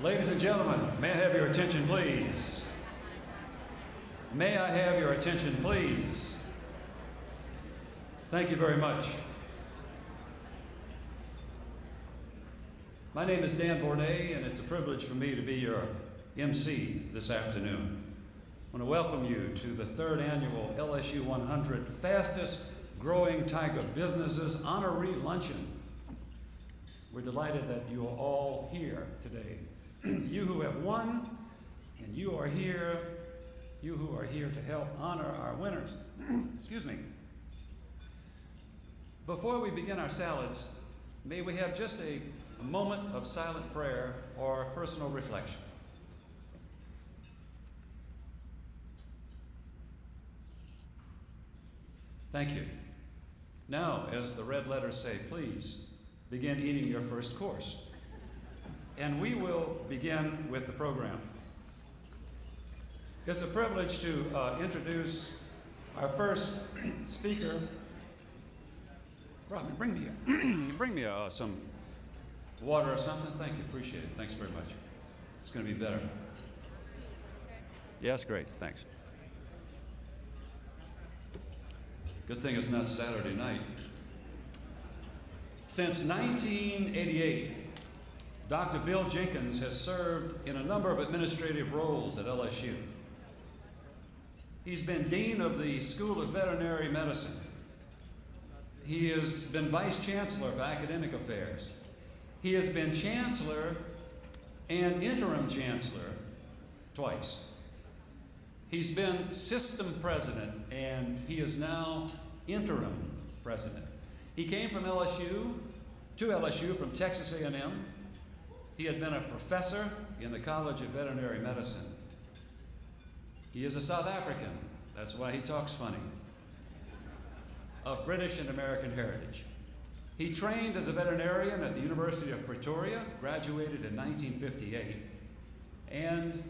Ladies and gentlemen, may I have your attention, please? May I have your attention, please? Thank you very much. My name is Dan Bournet, and it's a privilege for me to be your MC this afternoon. I want to welcome you to the third annual LSU 100 Fastest Growing Tiger Businesses Honoree Luncheon. We're delighted that you are all here today. You who have won, and you are here, you who are here to help honor our winners. Excuse me. Before we begin our salads, may we have just a moment of silent prayer or personal reflection. Thank you. Now, as the red letters say, please begin eating your first course. And we will begin with the program. It's a privilege to introduce our first speaker. Robin, bring me some water or something. Thank you, appreciate it. Thanks very much. It's going to be better. Yes, great, thanks. Good thing it's not Saturday night. Since 1988, Dr. Bill Jenkins has served in a number of administrative roles at LSU. He's been Dean of the School of Veterinary Medicine. He has been Vice Chancellor for Academic Affairs. He has been Chancellor and Interim Chancellor twice. He's been System President, and he is now Interim President. He came from LSU, to LSU from Texas A&M. He had been a professor in the College of Veterinary Medicine. He is a South African, that's why he talks funny, of British and American heritage. He trained as a veterinarian at the University of Pretoria, graduated in 1958, and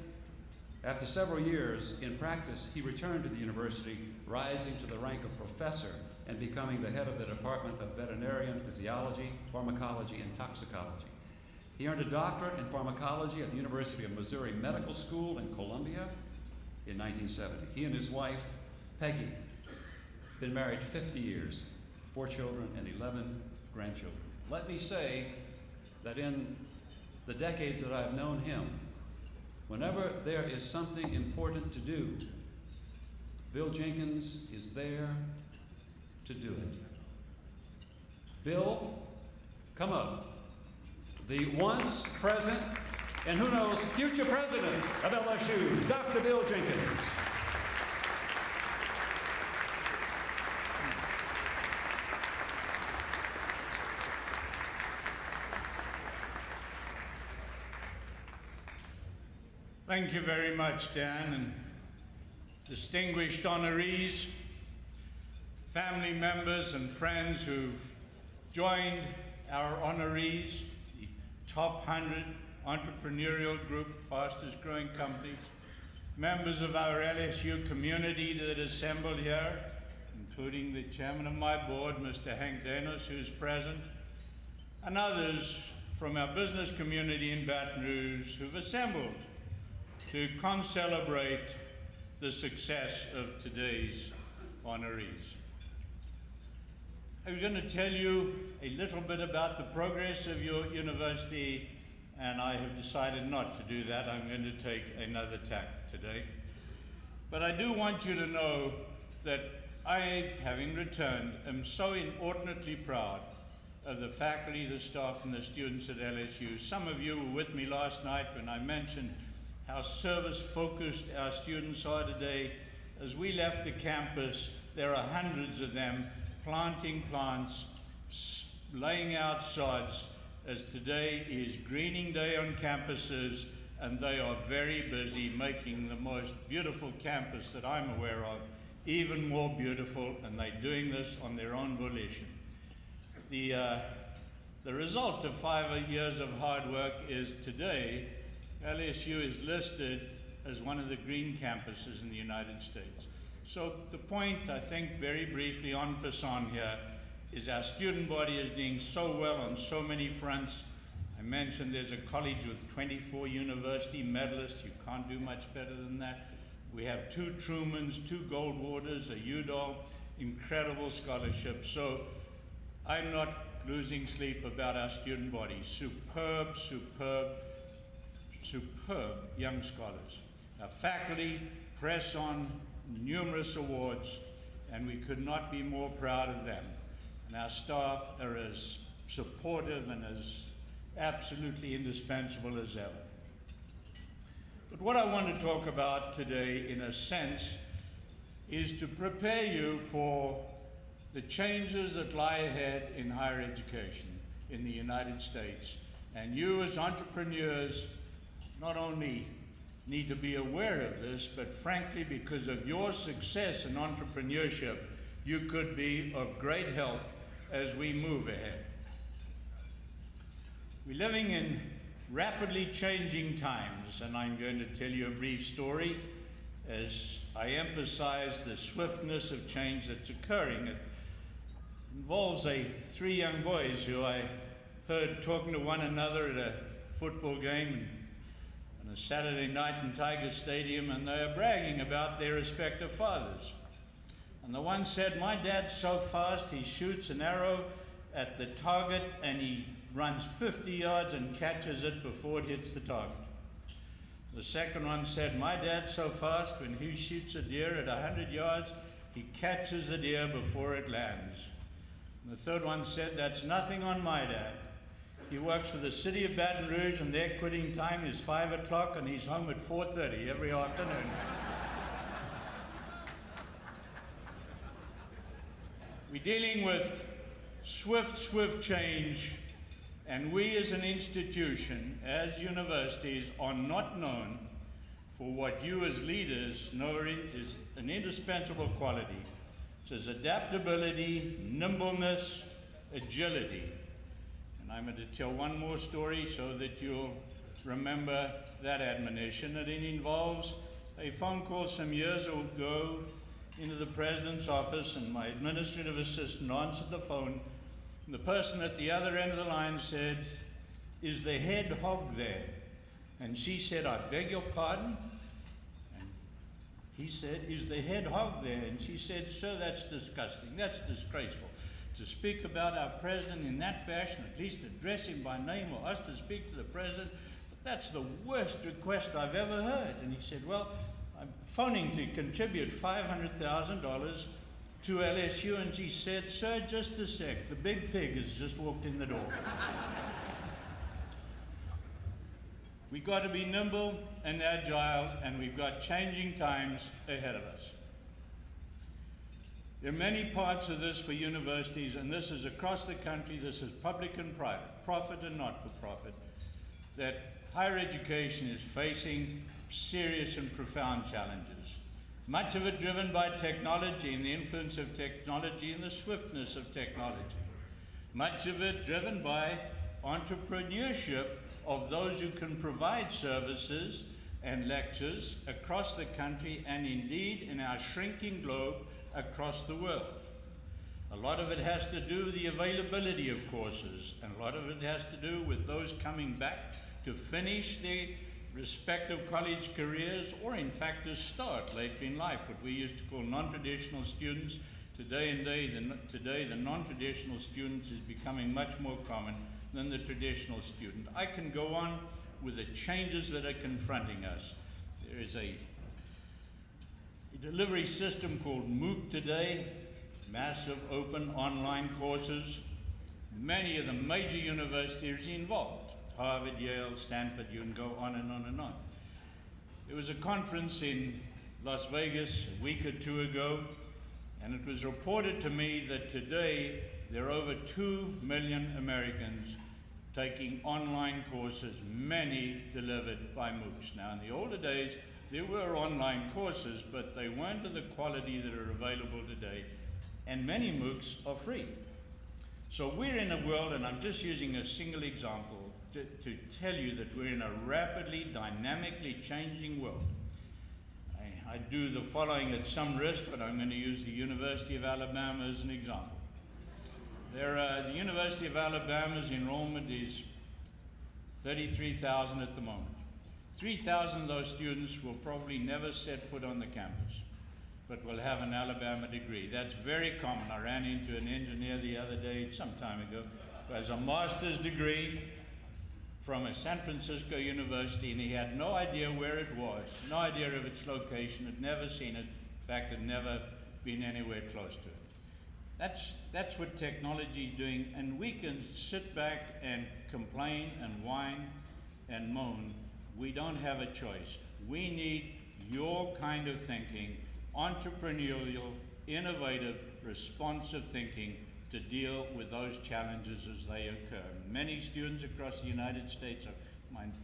after several years in practice, he returned to the university, rising to the rank of professor and becoming the head of the Department of Veterinarian Physiology, Pharmacology, and Toxicology. He earned a doctorate in pharmacology at the University of Missouri Medical School in Columbia in 1970. He and his wife, Peggy, been married 50 years, 4 children and 11 grandchildren. Let me say that in the decades that I've known him, whenever there is something important to do, Bill Jenkins is there to do it. Bill, come up. The once present, and who knows, future president of LSU, Dr. Bill Jenkins. Thank you very much, Dan, and distinguished honorees, family members and friends who've joined our honorees, the top 100 entrepreneurial group, fastest growing companies, members of our LSU community that assembled here, including the chairman of my board, Mr. Hank Danos, who's present, and others from our business community in Baton Rouge who've assembled to celebrate the success of today's honorees. I'm going to tell you a little bit about the progress of your university, and I have decided not to do that. I'm going to take another tack today. But I do want you to know that I, having returned, am so inordinately proud of the faculty, the staff, and the students at LSU. Some of you were with me last night when I mentioned how service-focused our students are today. As we left the campus, there are hundreds of them planting plants, laying out sods, as today is greening day on campuses, and they are very busy making the most beautiful campus that I'm aware of even more beautiful, and they're doing this on their own volition. The result of 5 years of hard work is today, LSU is listed as one of the green campuses in the United States. So the point, I think, very briefly en passant here, is our student body is doing so well on so many fronts. I mentioned there's a college with 24 university medalists. You can't do much better than that. We have 2 Trumans, 2 Goldwaters, a Udall, incredible scholarships. So I'm not losing sleep about our student body. Superb, superb, superb young scholars. Our faculty press on numerous awards, and we could not be more proud of them. And our staff are as supportive and as absolutely indispensable as ever. But what I want to talk about today, in a sense, is to prepare you for the changes that lie ahead in higher education in the United States. And you as entrepreneurs not only need to be aware of this, but frankly, because of your success in entrepreneurship, you could be of great help as we move ahead. We're living in rapidly changing times, and I'm going to tell you a brief story as I emphasize the swiftness of change that's occurring. It involves 3 young boys who I heard talking to one another at a football game on a Saturday night in Tiger Stadium, and they are bragging about their respective fathers. And the one said, "My dad's so fast, he shoots an arrow at the target and he runs 50 yards and catches it before it hits the target." The second one said, "My dad's so fast, when he shoots a deer at 100 yards, he catches the deer before it lands." And the third one said, "That's nothing on my dad. He works for the city of Baton Rouge, and their quitting time is 5 o'clock, and he's home at 4:30 every afternoon." We're dealing with swift change, and we as an institution, as universities, are not known for what you as leaders know is an indispensable quality. It's adaptability, nimbleness, agility. And I'm going to tell one more story so that you'll remember that admonition. And it involves a phone call some years ago into the president's office, and my administrative assistant answered the phone. And the person at the other end of the line said, "Is the head hog there?" And she said, "I beg your pardon?" And he said, "Is the head hog there?" And she said, "Sir, that's disgusting. That's disgraceful. To speak about our president in that fashion, at least address him by name or us to speak to the president, but that's the worst request I've ever heard." And he said, "Well, I'm phoning to contribute $500,000 to LSU." And she said, "Sir, just a sec. The big pig has just walked in the door." We've got to be nimble and agile, and we've got changing times ahead of us. There are many parts of this for universities, and this is across the country. This is public and private, profit and not-for-profit, that higher education is facing serious and profound challenges. Much of it driven by technology and the influence of technology and the swiftness of technology. Much of it driven by entrepreneurship of those who can provide services and lectures across the country, and indeed in our shrinking globe across the world. A lot of it has to do with the availability of courses, and a lot of it has to do with those coming back to finish their respective college careers, or in fact to start later in life, what we used to call non-traditional students. Today, the non-traditional student is becoming much more common than the traditional student. I can go on with the changes that are confronting us. There is a delivery system called MOOC today, massive open online courses. Many of the major universities involved, Harvard, Yale, Stanford, you can go on and on and on. There was a conference in Las Vegas a week or 2 ago, and it was reported to me that today there are over 2 million Americans taking online courses, many delivered by MOOCs. Now, in the older days, there were online courses, but they weren't of the quality that are available today, and many MOOCs are free. So we're in a world, and I'm just using a single example to tell you that we're in a rapidly, dynamically changing world. I do the following at some risk, but I'm going to use the University of Alabama as an example. The University of Alabama's enrollment is 33,000 at the moment. 3,000 of those students will probably never set foot on the campus, but will have an Alabama degree. That's very common. I ran into an engineer the other day, some time ago, who has a master's degree from a San Francisco university, and he had no idea where it was, no idea of its location, had never seen it, in fact, had never been anywhere close to it. That's what technology is doing, and we can sit back and complain and whine and moan. We don't have a choice. We need your kind of thinking, entrepreneurial, innovative, responsive thinking to deal with those challenges as they occur. Many students across the United States,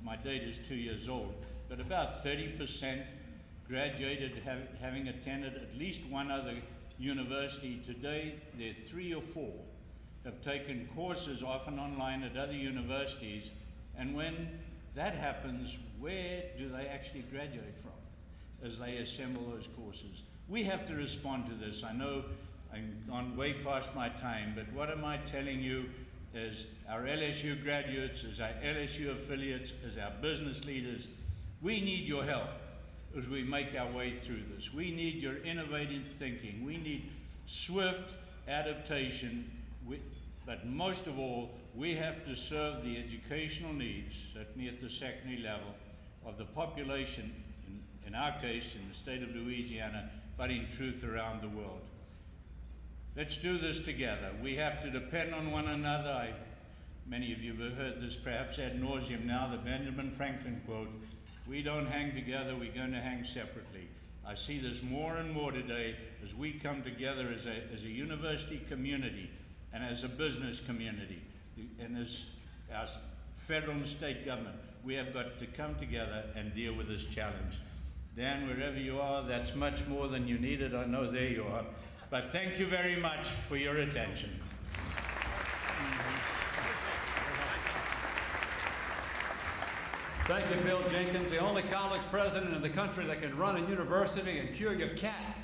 my data is 2 years old, but about 30% graduated having attended at least one other university. Today, there are 3 or 4 have taken courses, often online, at other universities, and when that happens, where do they actually graduate from as they assemble those courses? We have to respond to this. I know I've gone way past my time, but what am I telling you as our LSU graduates, as our LSU affiliates, as our business leaders? We need your help as we make our way through this. We need your innovative thinking. We need swift adaptation, but most of all, we have to serve the educational needs, certainly at the secondary level, of the population, in our case, in the state of Louisiana, but in truth around the world. Let's do this together. We have to depend on one another. Many of you have heard this perhaps ad nauseum now, the Benjamin Franklin quote, "We don't hang together, we're going to hang separately." I see this more and more today as we come together as a university community and as a business community and as our federal and state government. We have got to come together and deal with this challenge. Dan, wherever you are, that's much more than you needed. I know there you are. But thank you very much for your attention. Thank you, Bill Jenkins, the only college president in the country that can run a university and cure your cat.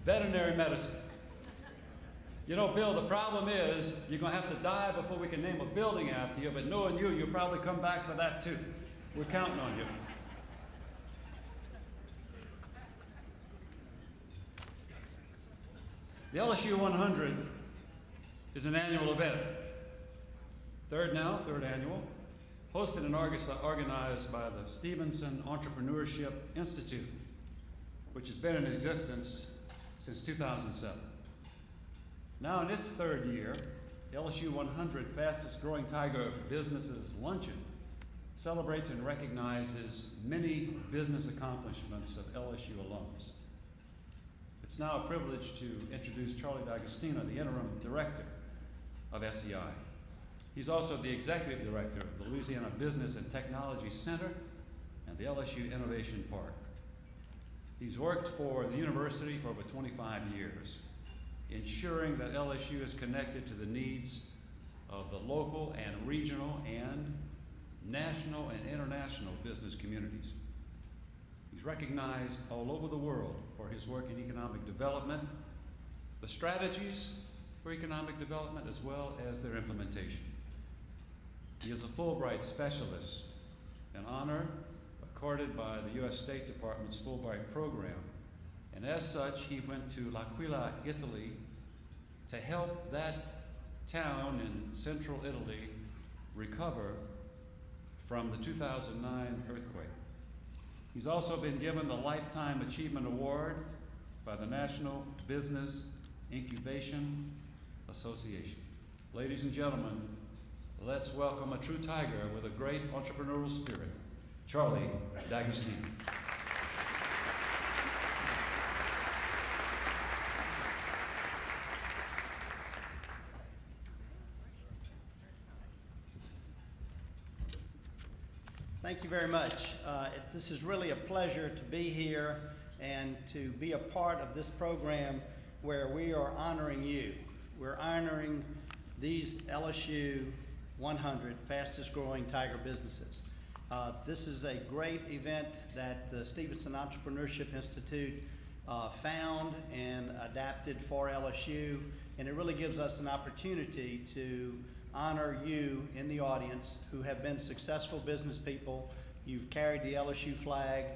Veterinary medicine. You know, Bill, the problem is you're going to have to die before we can name a building after you, but knowing you, you'll probably come back for that too. We're counting on you. The LSU 100 is an annual event. Third annual, hosted and organized by the Stephenson Entrepreneurship Institute, which has been in existence since 2007. Now in its 3rd year, the LSU 100 Fastest Growing Tiger Businesses Luncheon celebrates and recognizes many business accomplishments of LSU alums. It's now a privilege to introduce Charlie D'Agostino, the interim director of SEI. He's also the executive director of the Louisiana Business and Technology Center and the LSU Innovation Park. He's worked for the university for over 25 years, ensuring that LSU is connected to the needs of the local and regional and national and international business communities. He's recognized all over the world for his work in economic development, the strategies for economic development, as well as their implementation. He is a Fulbright specialist, an honor accorded by the U.S. State Department's Fulbright program. And as such, he went to L'Aquila, Italy, to help that town in central Italy recover from the 2009 earthquake. He's also been given the Lifetime Achievement Award by the National Business Incubation Association. Ladies and gentlemen, let's welcome a true tiger with a great entrepreneurial spirit, Charlie D'Agostino. Thank you very much. This is really a pleasure to be here and to be a part of this program where we are honoring you. We're honoring these LSU 100 fastest growing tiger businesses. This is a great event that the Stephenson Entrepreneurship Institute found and adapted for LSU, and it really gives us an opportunity to honor you in the audience who have been successful business people. You've carried the LSU flag.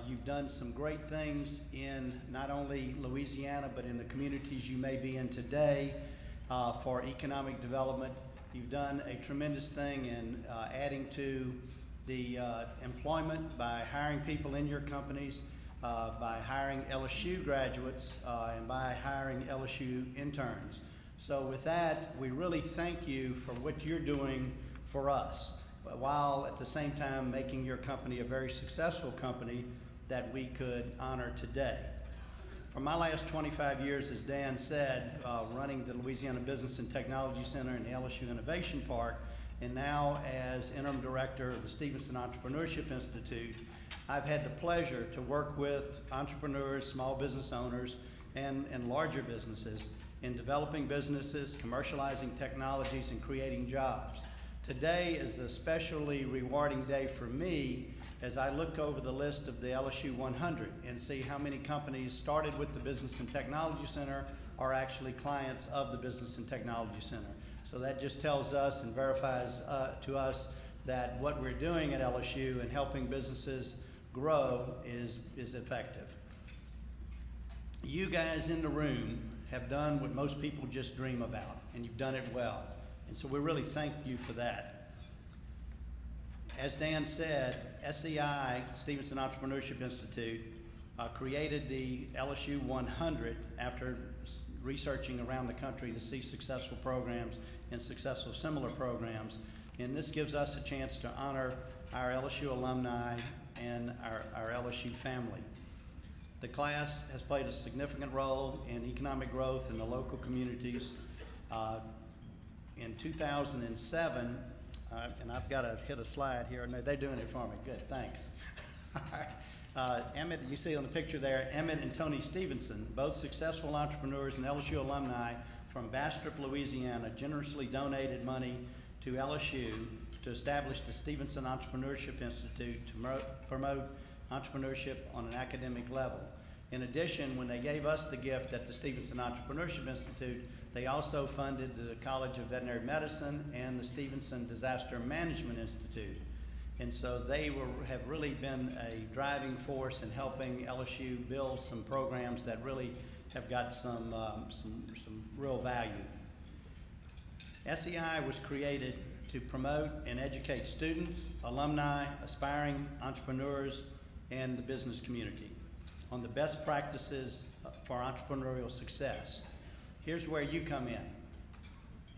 You've done some great things in not only Louisiana, but in the communities you may be in today for economic development. You've done a tremendous thing in adding to the employment by hiring people in your companies, by hiring LSU graduates, and by hiring LSU interns. So with that, we really thank you for what you're doing for us, while at the same time making your company a very successful company that we could honor today. For my last 25 years, as Dan said, running the Louisiana Business and Technology Center and the LSU Innovation Park, and now as interim director of the Stephenson Entrepreneurship Institute, I've had the pleasure to work with entrepreneurs, small business owners, and larger businesses in developing businesses, commercializing technologies, and creating jobs. Today is a especially rewarding day for me as I look over the list of the LSU 100 and see how many companies started with the Business and Technology Center are actually clients of the Business and Technology Center. So that just tells us and verifies to us that what we're doing at LSU and helping businesses grow is effective. You guys in the room have done what most people just dream about, and you've done it well. And so we really thank you for that. As Dan said, SEI, Stephenson Entrepreneurship Institute, created the LSU 100 after researching around the country to see successful programs and successful similar programs. And this gives us a chance to honor our LSU alumni and our LSU family. The class has played a significant role in economic growth in the local communities. In 2007, and I've got to hit a slide here. No, they're doing it for me. Good, thanks. All right. Emmett, you see on the picture there, Emmett and Tony Stephenson, both successful entrepreneurs and LSU alumni from Bastrop, Louisiana, generously donated money to LSU to establish the Stephenson Entrepreneurship Institute to promote entrepreneurship on an academic level. In addition, when they gave us the gift at the Stephenson Entrepreneurship Institute, they also funded the College of Veterinary Medicine and the Stephenson Disaster Management Institute. And so they have really been a driving force in helping LSU build some programs that really have got some real value. SEI was created to promote and educate students, alumni, aspiring entrepreneurs, and the business community on the best practices for entrepreneurial success. Here's where you come in.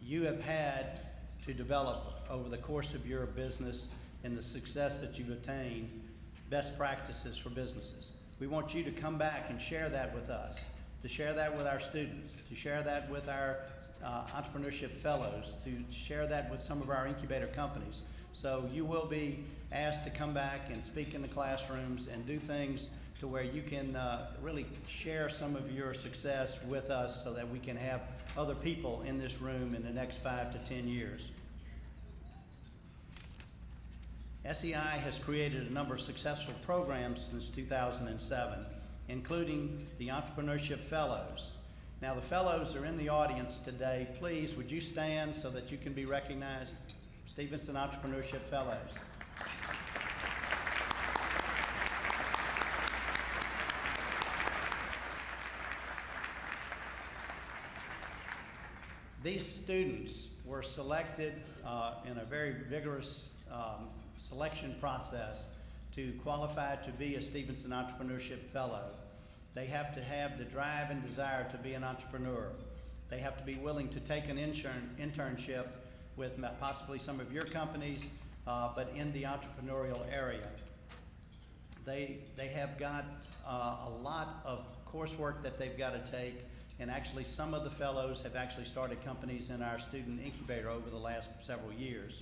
You have had to develop over the course of your business and the success that you've attained best practices for businesses. We want you to come back and share that with us, to share that with our students, to share that with our entrepreneurship fellows, to share that with some of our incubator companies. So you will be asked to come back and speak in the classrooms and do things to where you can really share some of your success with us so that we can have other people in this room in the next 5 to 10 years. SEI has created a number of successful programs since 2007, including the Entrepreneurship Fellows. Now the fellows are in the audience today. Please, would you stand so that you can be recognized? Stephenson Entrepreneurship Fellows. These students were selected in a very vigorous selection process to qualify to be a Stephenson Entrepreneurship Fellow. They have to have the drive and desire to be an entrepreneur. They have to be willing to take an internship with possibly some of your companies, but in the entrepreneurial area. They have got a lot of coursework that they've got to take, and actually some of the fellows have actually started companies in our student incubator over the last several years.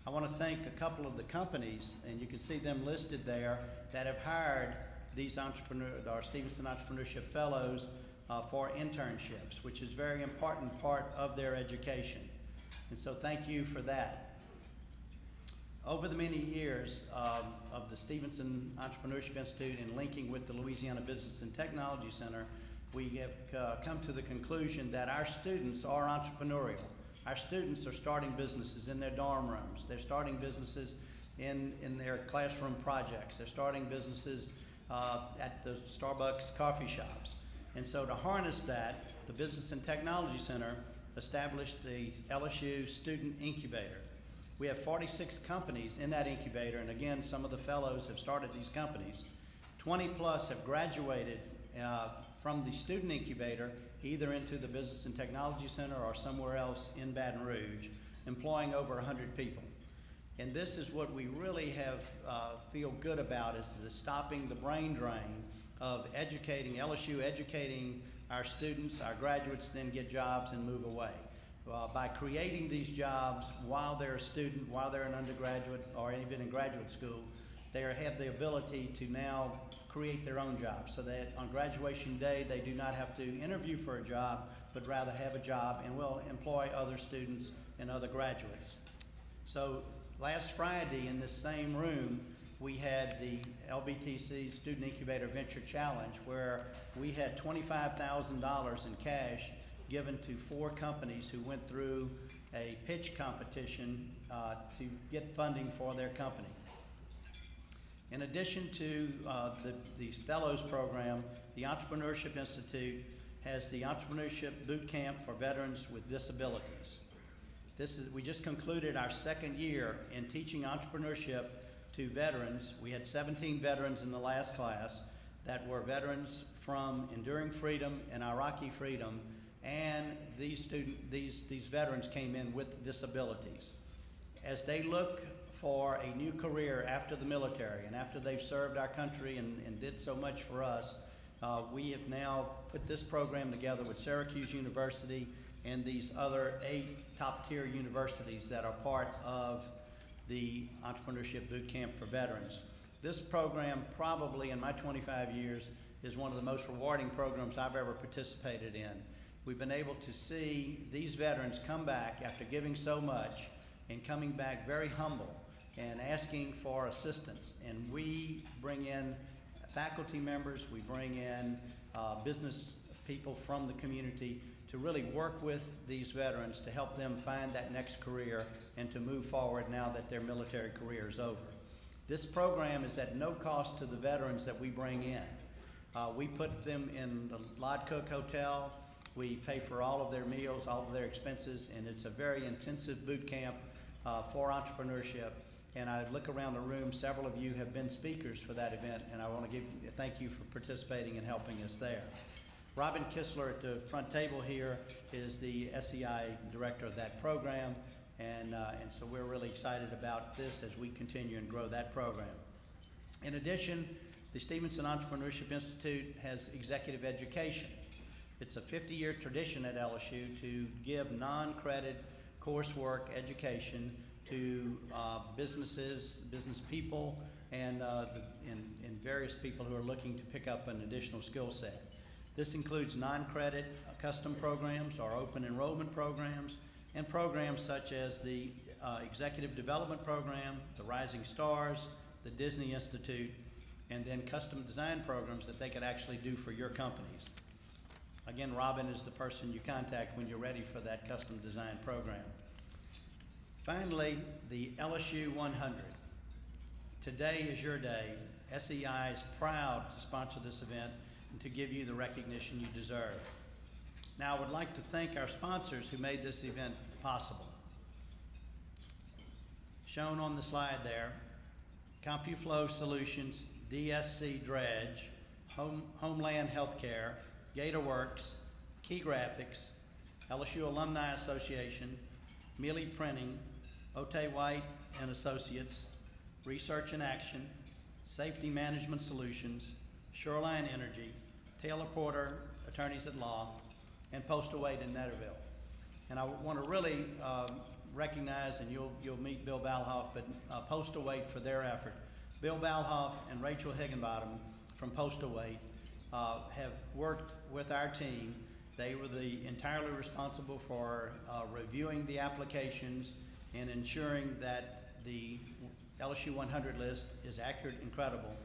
I want to thank a couple of the companies, and you can see them listed there, that have hired these our Stephenson Entrepreneurship Fellows for internships, which is a very important part of their education. And so thank you for that. over the many years of the Stephenson Entrepreneurship Institute and linking with the Louisiana Business and Technology Center, we have come to the conclusion that our students are entrepreneurial. Our students are starting businesses in their dorm rooms. They're starting businesses in their classroom projects. They're starting businesses at the Starbucks coffee shops. And so to harness that, the Business and Technology Center established the LSU Student Incubator. We have 46 companies in that incubator, and again, some of the fellows have started these companies. 20 plus have graduated from the Student Incubator, either into the Business and Technology Center or somewhere else in Baton Rouge, employing over 100 people. And this is what we really have feel good about, is the stopping the brain drain of educating, LSU educating our students, our graduates, then get jobs and move away. By creating these jobs while they're a student, while they're an undergraduate, or even in graduate school, they have the ability to now create their own jobs, so that on graduation day they do not have to interview for a job, but rather have a job and will employ other students and other graduates. So last Friday in this same room, we had the LBTC Student Incubator Venture Challenge, where we had $25,000 in cash given to 4 companies who went through a pitch competition to get funding for their company. In addition to the Fellows Program, the Entrepreneurship Institute has the Entrepreneurship Boot Camp for veterans with disabilities. We just concluded our 2nd year in teaching entrepreneurship to veterans. We had 17 veterans in the last class that were veterans from Enduring Freedom and Iraqi Freedom, and these veterans came in with disabilities. As they look for a new career after the military and after they've served our country and did so much for us, we have now put this program together with Syracuse University and these other 8 top-tier universities that are part of the Entrepreneurship Boot Camp for Veterans. This program, probably in my 25 years, is one of the most rewarding programs I've ever participated in. We've been able to see these veterans come back after giving so much and coming back very humble and asking for assistance. And we bring in faculty members, we bring in business people from the community to really work with these veterans to help them find that next career and to move forward now that their military career is over. This program is at no cost to the veterans that we bring in. We put them in the Lod Cook Hotel. We pay for all of their meals, all of their expenses, and it's a very intensive boot camp for entrepreneurship. And I look around the room, several of you have been speakers for that event, and I want to thank you for participating and helping us there. Robin Kistler at the front table here is the SEI director of that program, and so we're really excited about this as we continue and grow that program. In addition, the Stephenson Entrepreneurship Institute has executive education. It's a 50-year tradition at LSU to give non-credit coursework education to businesses, business people, and various people who are looking to pick up an additional skill set. This includes non-credit custom programs or open enrollment programs, and programs such as the Executive Development Program, the Rising Stars, the Disney Institute, and then custom design programs that they could actually do for your companies. Again, Robin is the person you contact when you're ready for that custom design program. Finally, the LSU 100. Today is your day. SEI is proud to sponsor this event and to give you the recognition you deserve. Now, I would like to thank our sponsors who made this event possible. Shown on the slide there, CompuFlow Solutions, DSC Dredge, Homeland Healthcare, GatorWorks, Key Graphics, LSU Alumni Association, Mealy Printing, Otay White and Associates, Research in Action, Safety Management Solutions, Shoreline Energy, Taylor Porter, Attorneys at Law, and Postal Wade in Netterville. And I want to really recognize, and you'll meet Bill Balhoff, but Postal Wade for their effort. Bill Balhoff and Rachel Higginbottom from Postal Wade have worked with our team. They were entirely responsible for reviewing the applications and ensuring that the LSU 100 list is accurate and credible.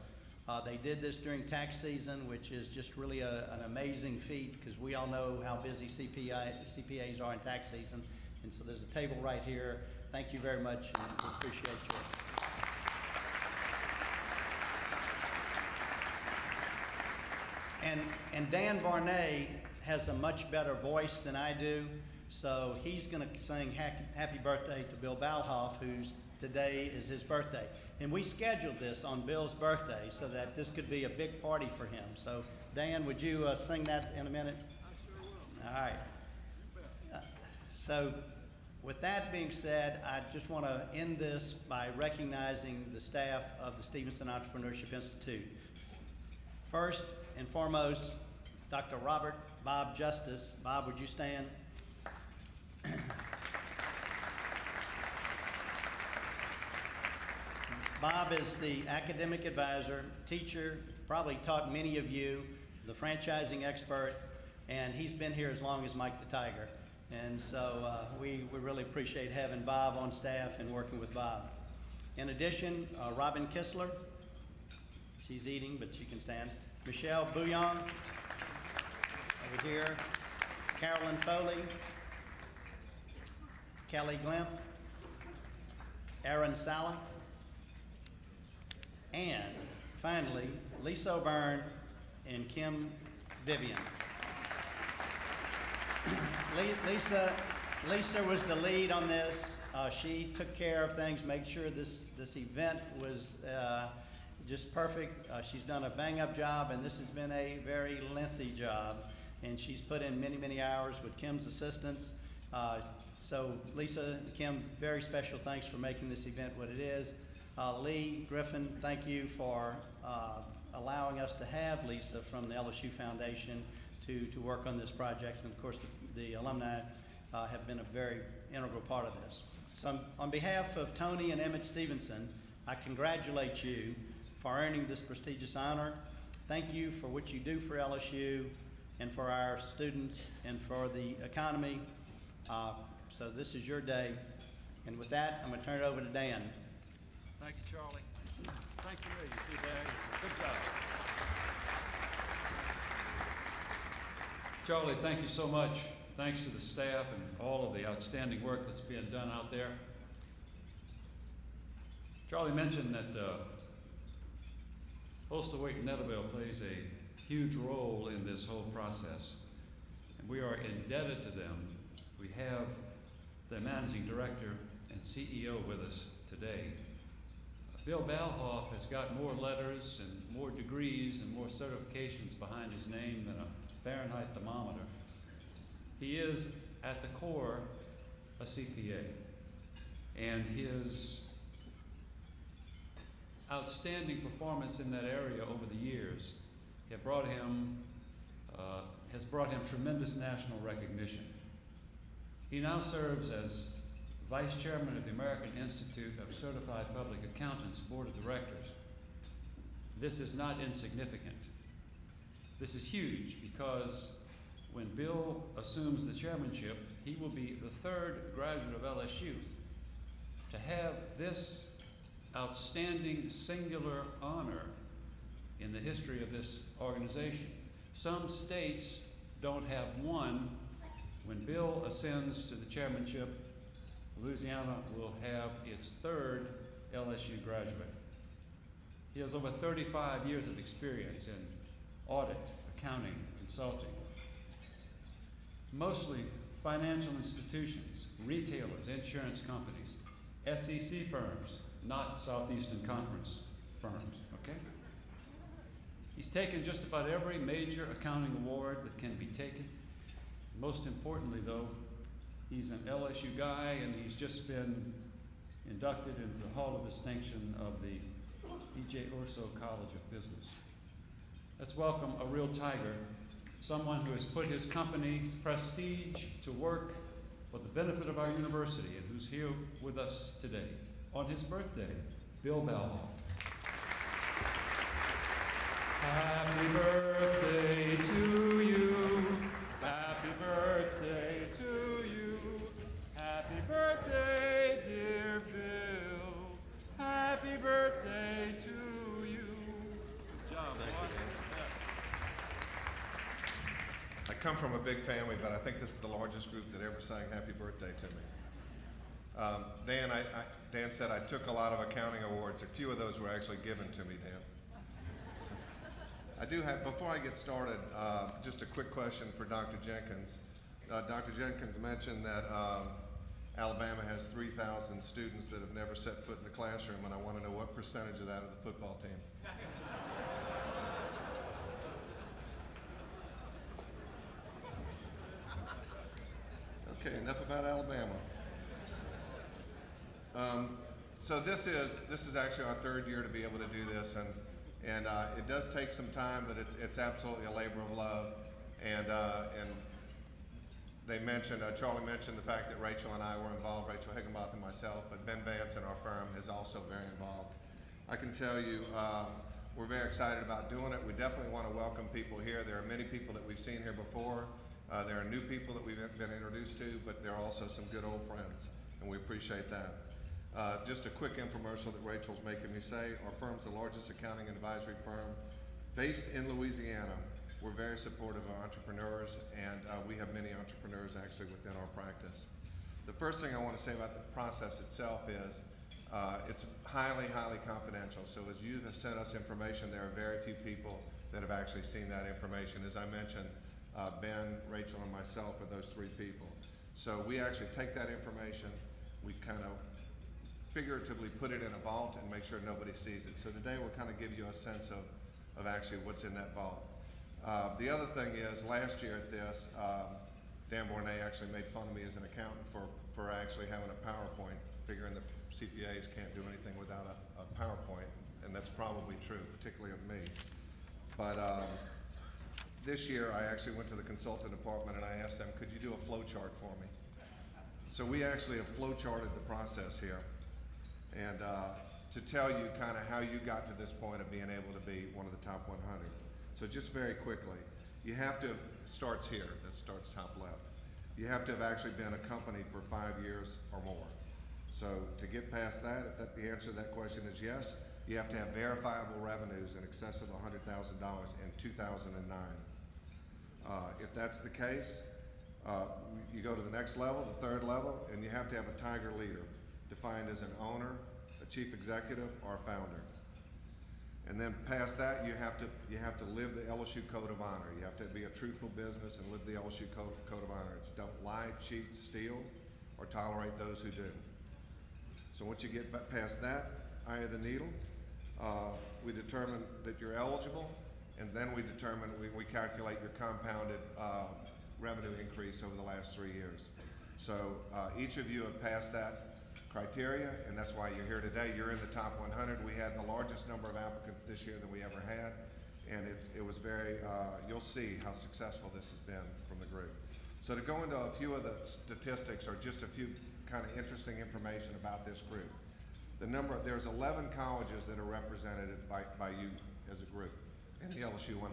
They did this during tax season, which is just really an amazing feat because we all know how busy CPAs are in tax season. And so there's a table right here. Thank you very much, and we appreciate you. And Dan Varney has a much better voice than I do, so he's going to sing happy birthday to Bill Balhoff, who's today is his birthday. And we scheduled this on Bill's birthday so that this could be a big party for him. So Dan, would you sing that in a minute? I sure will. All right. So with that being said, I just want to end this by recognizing the staff of the Stephenson Entrepreneurship Institute. First and foremost, Dr. Robert Bob Justice. Bob, would you stand? Bob is the academic advisor, teacher, probably taught many of you, the franchising expert, and he's been here as long as Mike the Tiger. And so we really appreciate having Bob on staff and working with Bob. In addition, Robin Kistler, she's eating, but she can stand. Michelle Bouillon, over here. Carolyn Foley, Kelly Glimp, Aaron Sala, and finally, Lisa O'Byrne and Kim Vivian. Lisa was the lead on this. She took care of things, made sure this event was just perfect. She's done a bang-up job, and this has been a very lengthy job. And she's put in many, many hours with Kim's assistance. So Lisa and Kim, very special thanks for making this event what it is. Lee Griffin, thank you for allowing us to have Lisa from the LSU Foundation to work on this project. And of course, the alumni have been a very integral part of this. So on behalf of Tony and Emmett Stephenson, I congratulate you for earning this prestigious honor. Thank you for what you do for LSU and for our students and for the economy. So this is your day. And with that, I'm going to turn it over to Dan. Thank you, Charlie. Thanks a million, too, Dan. Good job. Charlie, thank you so much. Thanks to the staff and all of the outstanding work that's being done out there. Charlie mentioned that Postal Wake Nettleville plays a huge role in this whole process, and we are indebted to them. We have the managing director and CEO with us today. Bill Balhoff has got more letters and more degrees and more certifications behind his name than a Fahrenheit thermometer. He is, at the core, a CPA, and his outstanding performance in that area over the years has brought him tremendous national recognition. He now serves as Vice Chairman of the American Institute of Certified Public Accountants Board of Directors. This is not insignificant. This is huge because when Bill assumes the chairmanship, he will be the third graduate of LSU to have this outstanding singular honor in the history of this organization. Some states don't have one. When Bill ascends to the chairmanship, Louisiana will have its third LSU graduate. He has over 35 years of experience in audit, accounting, consulting, mostly financial institutions, retailers, insurance companies, SEC firms, not Southeastern Conference firms, okay? He's taken just about every major accounting award that can be taken. Most importantly, though, he's an LSU guy, and he's just been inducted into the Hall of Distinction of the E.J. Urso College of Business. Let's welcome a real tiger, someone who has put his company's prestige to work for the benefit of our university, and who's here with us today. On his birthday, Bill Balhoff. Happy birthday to you. Happy birthday to you. Happy birthday, dear Bill. Happy birthday to you. Good job, boy. I come from a big family, but I think this is the largest group that ever sang happy birthday to me. Dan said I took a lot of accounting awards. A few of those were actually given to me, Dan. So, I do have, before I get started, just a quick question for Dr. Jenkins. Dr. Jenkins mentioned that Alabama has 3,000 students that have never set foot in the classroom, and I want to know what percentage of that are the football team. Okay, enough about Alabama. So this is actually our third year to be able to do this, and it does take some time, but it's absolutely a labor of love. And they mentioned, Charlie mentioned the fact that Rachel and I were involved, Rachel Higginbotham and myself, but Ben Vance in our firm is also very involved. I can tell you we're very excited about doing it. We definitely want to welcome people here. There are many people that we've seen here before. There are new people that we've been introduced to, but there are also some good old friends, and we appreciate that. Just a quick infomercial that Rachel's making me say. Our firm's the largest accounting and advisory firm based in Louisiana. We're very supportive of entrepreneurs, and we have many entrepreneurs actually within our practice. The first thing I want to say about the process itself is it's highly, highly confidential. So as you have sent us information, there are very few people that have actually seen that information. As I mentioned, Ben, Rachel, and myself are those three people. So we actually take that information, we kind of figuratively put it in a vault and make sure nobody sees it. So today we'll kind of give you a sense of actually what's in that vault. The other thing is, last year at this, Dan Bournet actually made fun of me as an accountant for actually having a PowerPoint, figuring that CPAs can't do anything without a PowerPoint, and that's probably true, particularly of me. But this year I actually went to the consultant department and I asked them, could you do a flow chart for me? So we actually have flow charted the process here, and to tell you kind of how you got to this point of being able to be one of the top 100. So just very quickly, you have to, starts here, that starts top left. You have to have actually been a company for 5 years or more. So to get past that, if the answer to that question is yes, you have to have verifiable revenues in excess of $100,000 in 2009. If that's the case, you go to the next level, the third level, and you have to have a tiger leader, defined as an owner, a chief executive, or a founder. And then past that, you have to live the LSU Code of Honor. You have to be a truthful business and live the LSU Code of Honor. It's don't lie, cheat, steal, or tolerate those who do. So once you get past that, eye of the needle, we determine that you're eligible, and then we determine, we calculate your compounded revenue increase over the last 3 years. So each of you have passed that criteria, and that's why you're here today. You're in the top 100. We had the largest number of applicants this year than we ever had, and it was very, you'll see how successful this has been from the group. So to go into a few of the statistics, or just a few kind of interesting information about this group. There's 11 colleges that are represented by you as a group in the LSU 100.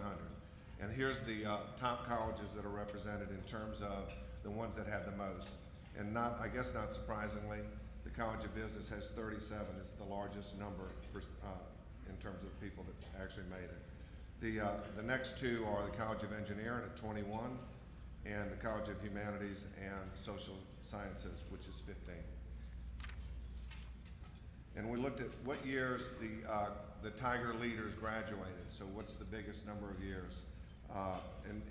And here's the top colleges that are represented in terms of the ones that had the most. And I guess not surprisingly, the College of Business has 37. It's the largest number in terms of the people that actually made it. The next two are the College of Engineering at 21, and the College of Humanities and Social Sciences, which is 15. And we looked at what years the Tiger leaders graduated. So what's the biggest number of years?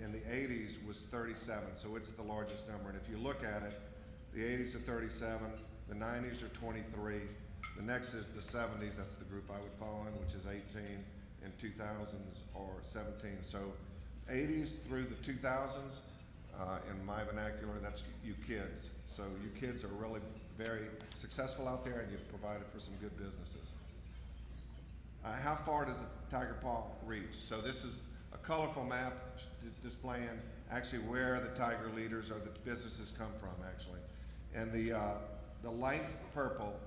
In the 80s was 37, so it's the largest number. And if you look at it, the 80s are 37, the 90s are 23, the next is the 70s, that's the group I would fall in, which is 18, and 2000s are 17. So 80s through the 2000s, in my vernacular, that's you kids. So you kids are really very successful out there, and you've provided for some good businesses. How far does the Tiger Paw reach? So this is a colorful map displaying actually where the Tiger leaders or the businesses come from, actually. And the light purple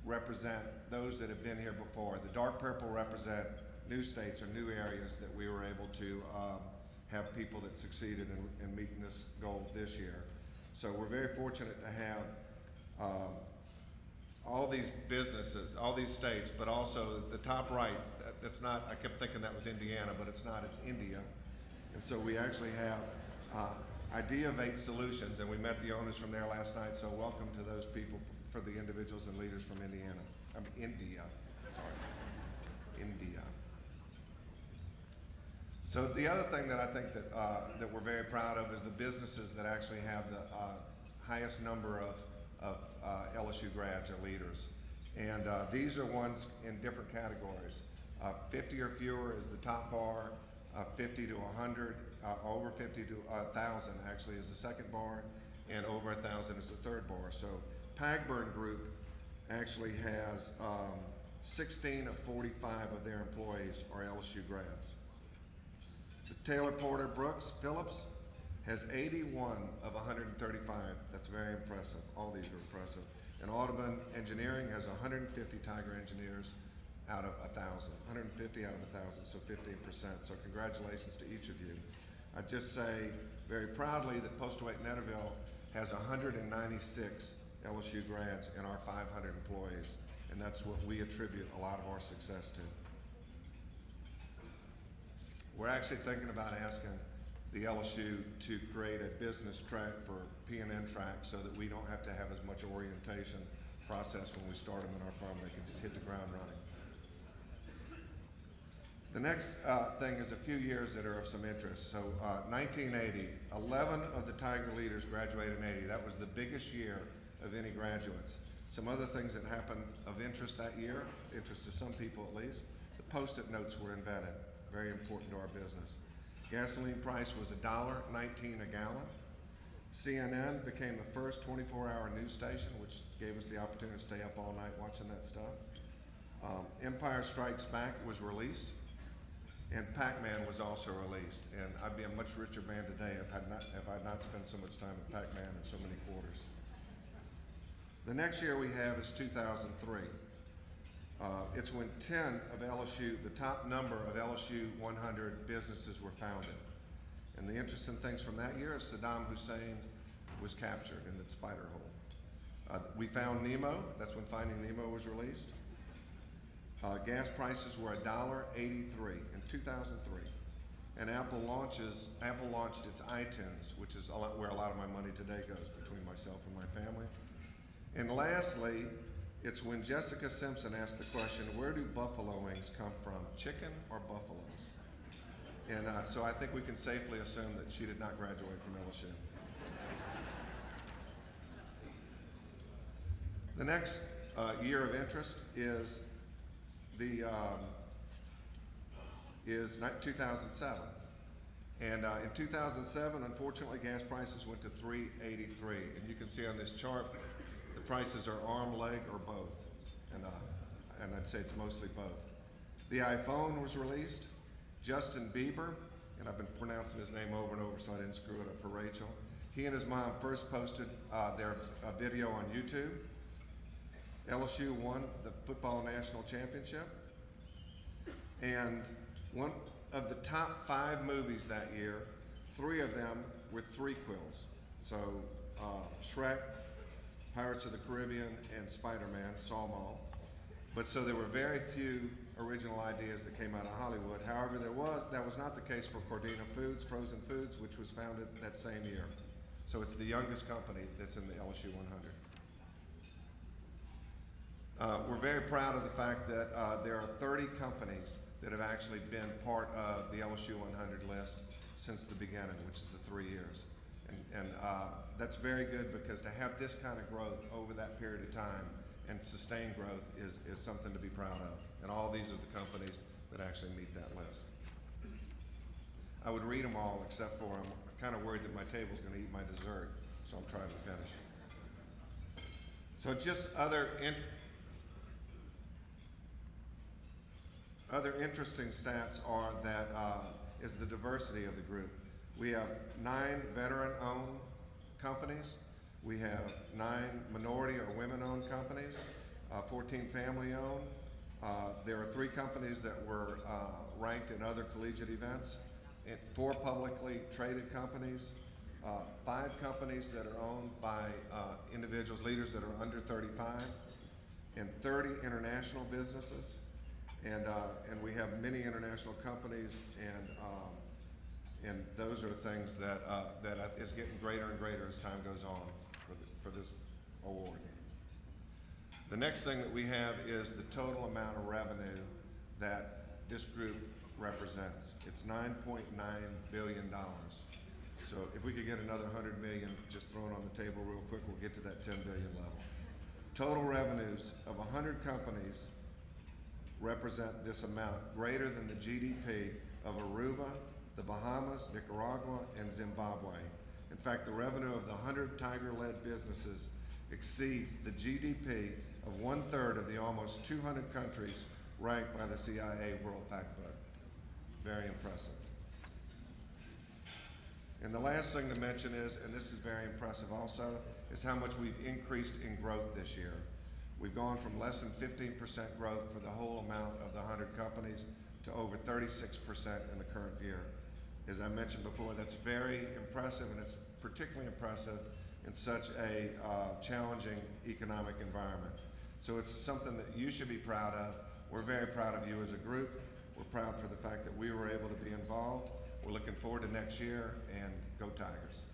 represent those that have been here before. The dark purple represent new states or new areas that we were able to have people that succeeded in meeting this goal this year. So we're very fortunate to have all these businesses, all these states, but also the top right, that's not, I kept thinking that was Indiana, but it's not, it's India. And so we actually have Ideavate Solutions, and we met the owners from there last night, so welcome to those people, for the individuals and leaders from Indiana. India, sorry, India. So the other thing that I think that, that we're very proud of is the businesses that actually have the highest number of LSU grads or leaders. And these are ones in different categories. 50 or fewer is the top bar, 50 to 100, over 50 to 1,000 actually is the second bar, and over 1,000 is the third bar. So Pagburn Group actually has 16 of 45 of their employees are LSU grads. The Taylor Porter Brooks Phillips has 81 of 135. That's very impressive. All these are impressive. And Audubon Engineering has 150 Tiger engineers out of 1,000. 150 out of 1,000, so 15%. So congratulations to each of you. I'd just say very proudly that Postaway Netterville has 196 LSU grads in our 500 employees, and that's what we attribute a lot of our success to. We're actually thinking about asking the LSU to create a business track for P&N track so that we don't have to have as much orientation process when we start them in our firm. They can just hit the ground running. The next thing is a few years that are of some interest. So 1980, 11 of the Tiger leaders graduated in 80. That was the biggest year of any graduates. Some other things that happened of interest that year, interest to some people at least, the Post-it notes were invented, very important to our business. Gasoline price was $1.19 a gallon. CNN became the first 24-hour news station, which gave us the opportunity to stay up all night watching that stuff. Empire Strikes Back was released, and Pac-Man was also released. And I'd be a much richer man today if I'd not spent so much time with Pac-Man in so many quarters. The next year we have is 2003. It's when 10 of LSU, the top number of LSU 100 businesses were founded. And the interesting things from that year is Saddam Hussein was captured in the spider hole. We found Nemo, that's when Finding Nemo was released. Gas prices were $1.83 in 2003. And Apple launched its iTunes, which is where a lot of my money today goes between myself and my family. And lastly, it's when Jessica Simpson asked the question, where do buffalo wings come from, chicken or buffaloes? And so I think we can safely assume that she did not graduate from LSU. The next year of interest is 2007. And in 2007, unfortunately, gas prices went to $3.83. And you can see on this chart, the prices are arm, leg, or both. And I'd say it's mostly both. The iPhone was released. Justin Bieber, and I've been pronouncing his name over and over so I didn't screw it up for Rachel. He and his mom first posted their video on YouTube. LSU won the football national championship. And one of the top 5 movies that year, 3 of them were threequels. So Shrek, Pirates of the Caribbean, and Spider-Man, saw them all. But so there were very few original ideas that came out of Hollywood. However, that was not the case for Cordina Foods, Frozen Foods, which was founded that same year. So it's the youngest company that's in the LSU 100. We're very proud of the fact that there are 30 companies that have actually been part of the LSU 100 list since the beginning, which is the 3 years. And that's very good because to have this kind of growth over that period of time and sustained growth is something to be proud of. And all these are the companies that actually meet that list. I would read them all except for I'm kind of worried that my table's going to eat my dessert, so I'm trying to finish. So just other interesting stats are that is the diversity of the group. We have 9 veteran-owned companies. We have 9 minority or women-owned companies, 14 family-owned. There are 3 companies that were ranked in other collegiate events, and 4 publicly traded companies, 5 companies that are owned by individuals, leaders that are under 35, and 30 international businesses. And we have many international companies, and those are things that is getting greater and greater as time goes on for this award. The next thing that we have is the total amount of revenue that this group represents. It's $9.9 billion. So if we could get another 100 million just thrown on the table real quick, we'll get to that 10 billion level. Total revenues of 100 companies represent this amount, greater than the GDP of Aruba, the Bahamas, Nicaragua, and Zimbabwe. In fact, the revenue of the 100 Tiger-led businesses exceeds the GDP of 1/3 of the almost 200 countries ranked by the CIA World Factbook. Very impressive. And the last thing to mention is, and this is very impressive also, is how much we've increased in growth this year. We've gone from less than 15% growth for the whole amount of the 100 companies to over 36% in the current year. As I mentioned before, that's very impressive, and it's particularly impressive in such a challenging economic environment. So it's something that you should be proud of. We're very proud of you as a group. We're proud for the fact that we were able to be involved. We're looking forward to next year, and go Tigers.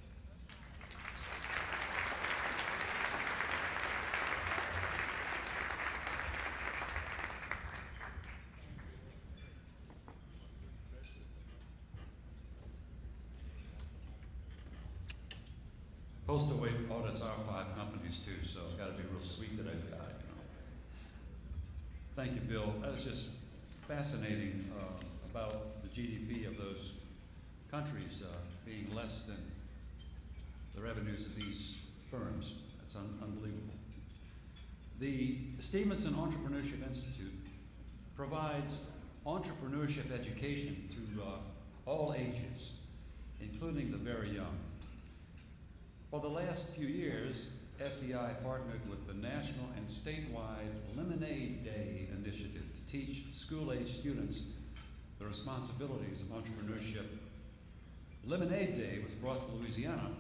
Postal Weight audits our 5 companies too, so I've got to be real sweet that I've got, you know. Thank you, Bill. That's just fascinating about the GDP of those countries being less than the revenues of these firms. That's unbelievable. The Stephenson Entrepreneurship Institute provides entrepreneurship education to all ages, including the very young. For the last few years, SEI partnered with the national and statewide Lemonade Day initiative to teach school-age students the responsibilities of entrepreneurship. Lemonade Day was brought to Louisiana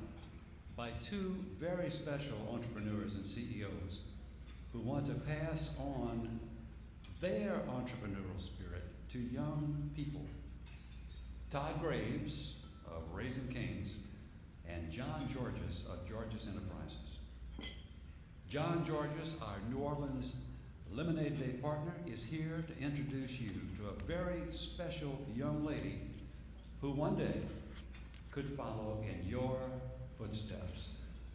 by 2 very special entrepreneurs and CEOs who want to pass on their entrepreneurial spirit to young people. Todd Graves of Raising Cane's and John Georges of Georges Enterprises. John Georges, our New Orleans Lemonade Day partner, is here to introduce you to a very special young lady who one day could follow in your footsteps.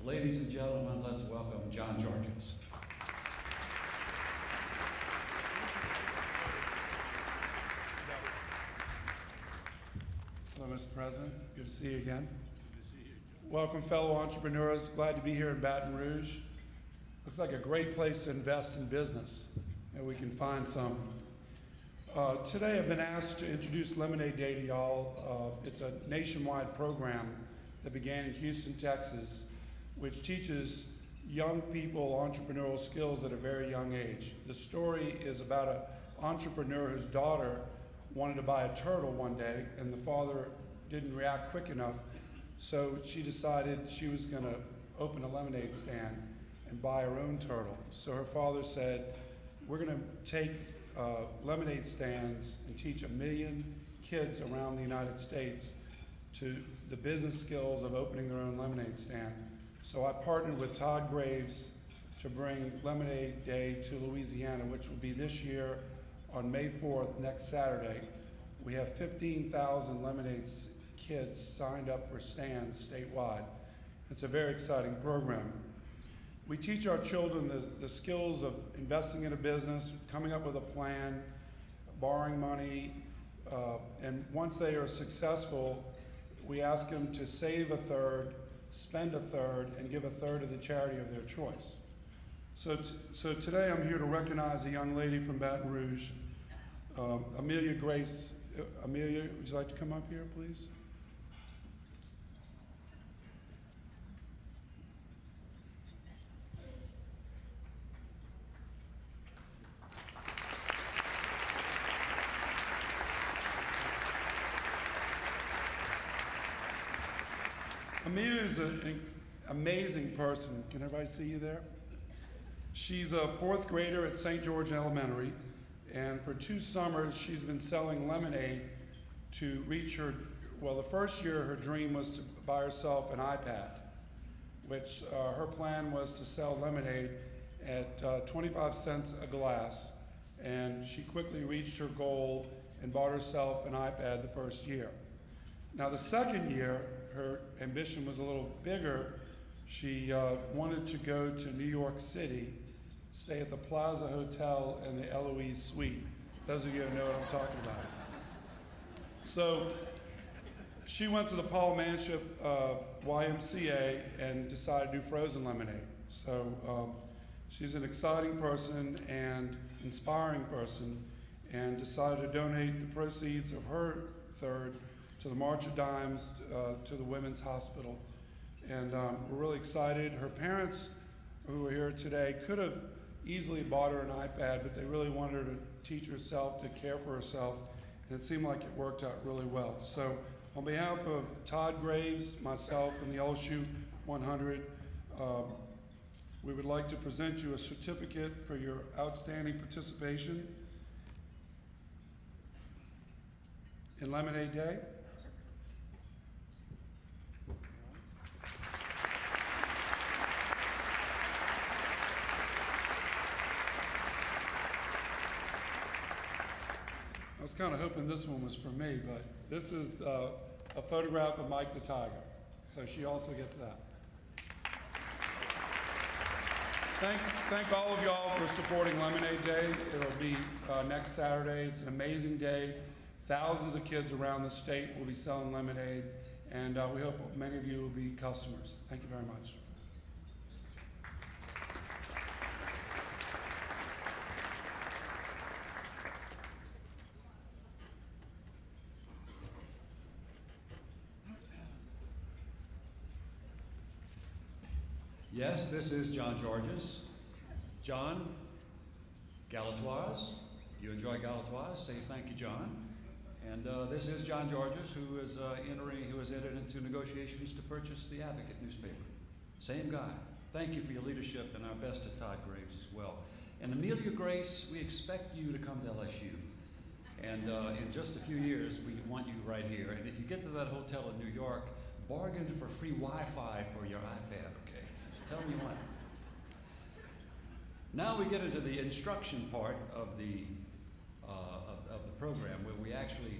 Ladies and gentlemen, let's welcome John Georges. Hello, Mr. President. Good to see you again. Welcome, fellow entrepreneurs. Glad to be here in Baton Rouge. Looks like a great place to invest in business, and we can find some. Today I've been asked to introduce Lemonade Day to y'all. It's a nationwide program that began in Houston, Texas, which teaches young people entrepreneurial skills at a very young age. The story is about an entrepreneur whose daughter wanted to buy a turtle one day, and the father didn't react quick enough. So she decided she was going to open a lemonade stand and buy her own turtle. So her father said, we're going to take lemonade stands and teach 1 million kids around the United States to the business skills of opening their own lemonade stand. So I partnered with Todd Graves to bring Lemonade Day to Louisiana, which will be this year on May 4th, next Saturday. We have 15,000 lemonade kids signed up for stands statewide. It's a very exciting program. We teach our children the skills of investing in a business, coming up with a plan, borrowing money, and once they are successful, we ask them to save 1/3, spend 1/3, and give 1/3 to the charity of their choice. So today I'm here to recognize a young lady from Baton Rouge, Amelia Grace. Amelia, would you like to come up here, please? Amelia is an amazing person. Can everybody see you there? She's a fourth grader at St. George Elementary, and for 2 summers she's been selling lemonade to reach her, well, the first year her dream was to buy herself an iPad, which her plan was to sell lemonade at 25 cents a glass, and she quickly reached her goal and bought herself an iPad the first year. Now the second year, her ambition was a little bigger. She wanted to go to New York City, stay at the Plaza Hotel in the Eloise Suite. Those of you who know what I'm talking about. So she went to the Paul Manship YMCA and decided to do frozen lemonade. So she's an exciting person and inspiring person, and decided to donate the proceeds of her third to the March of Dimes to the Women's Hospital. And we're really excited. Her parents, who are here today, could have easily bought her an iPad, but they really wanted her to teach herself to care for herself, and it seemed like it worked out really well. So on behalf of Todd Graves, myself, and the LSU 100, we would like to present you a certificate for your outstanding participation in Lemonade Day. I was kind of hoping this one was for me, but this is a photograph of Mike the Tiger, so she also gets that. Thank all of y'all for supporting Lemonade Day. It'll be next Saturday. It's an amazing day. Thousands of kids around the state will be selling lemonade, and we hope many of you will be customers. Thank you very much. Yes, this is John Georges. John Galatoise. You enjoy Galatoise? Say thank you, John. And this is John Georges, who has entered into negotiations to purchase the Advocate newspaper. Same guy. Thank you for your leadership, and our best to Todd Graves as well. And Amelia Grace, we expect you to come to LSU. And in just a few years, we want you right here. And if you get to that hotel in New York, bargain for free Wi-Fi for your iPad, okay? So tell me what. Now we get into the instruction part of the program, where we actually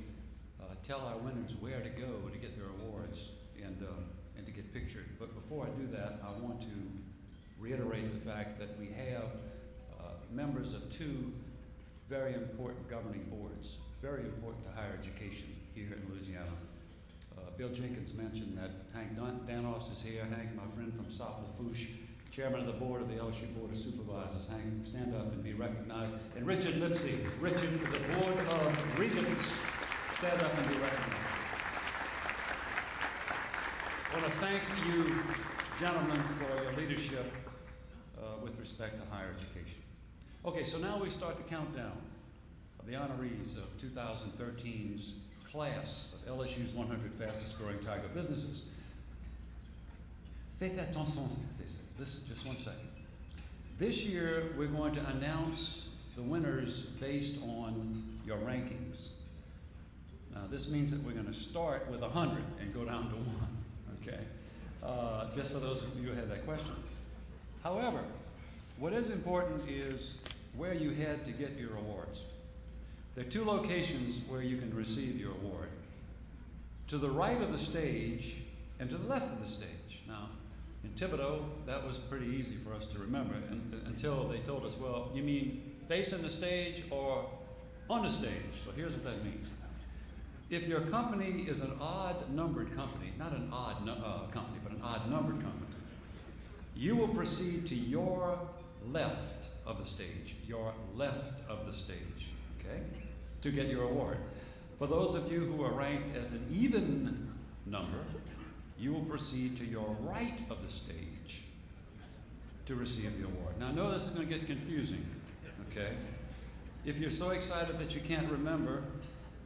tell our winners where to go to get their awards and to get pictured. But before I do that, I want to reiterate the fact that we have members of 2 very important governing boards, very important to higher education here in Louisiana. Bill Jenkins mentioned that Hank Danos is here. Hank, my friend from South Lafourche, chairman of the board of the LSU Board of Supervisors. Hank, stand up and be recognized. And Richard Lipsey, Richard, the Board of Regents, stand up and be recognized. I want to thank you, gentlemen, for your leadership with respect to higher education. Okay, so now we start the countdown of the honorees of 2013's class of LSU's 100 fastest growing Tiger businesses. Faites attention, listen, just one second. This year, we're going to announce the winners based on your rankings. Now, this means that we're going to start with 100 and go down to 1, okay? Just for those of you who had that question. However, what is important is where you head to get your awards. There are 2 locations where you can receive your award. To the right of the stage and to the left of the stage. Now, in Thibodeau, that was pretty easy for us to remember until they told us, well, you mean facing the stage or on the stage? So here's what that means. If your company is an odd-numbered company, not an odd company, but an odd-numbered company, you will proceed to your left of the stage, okay, to get your award. For those of you who are ranked as an even number, you will proceed to your right of the stage to receive the award. Now, I know this is going to get confusing, okay? If you're so excited that you can't remember,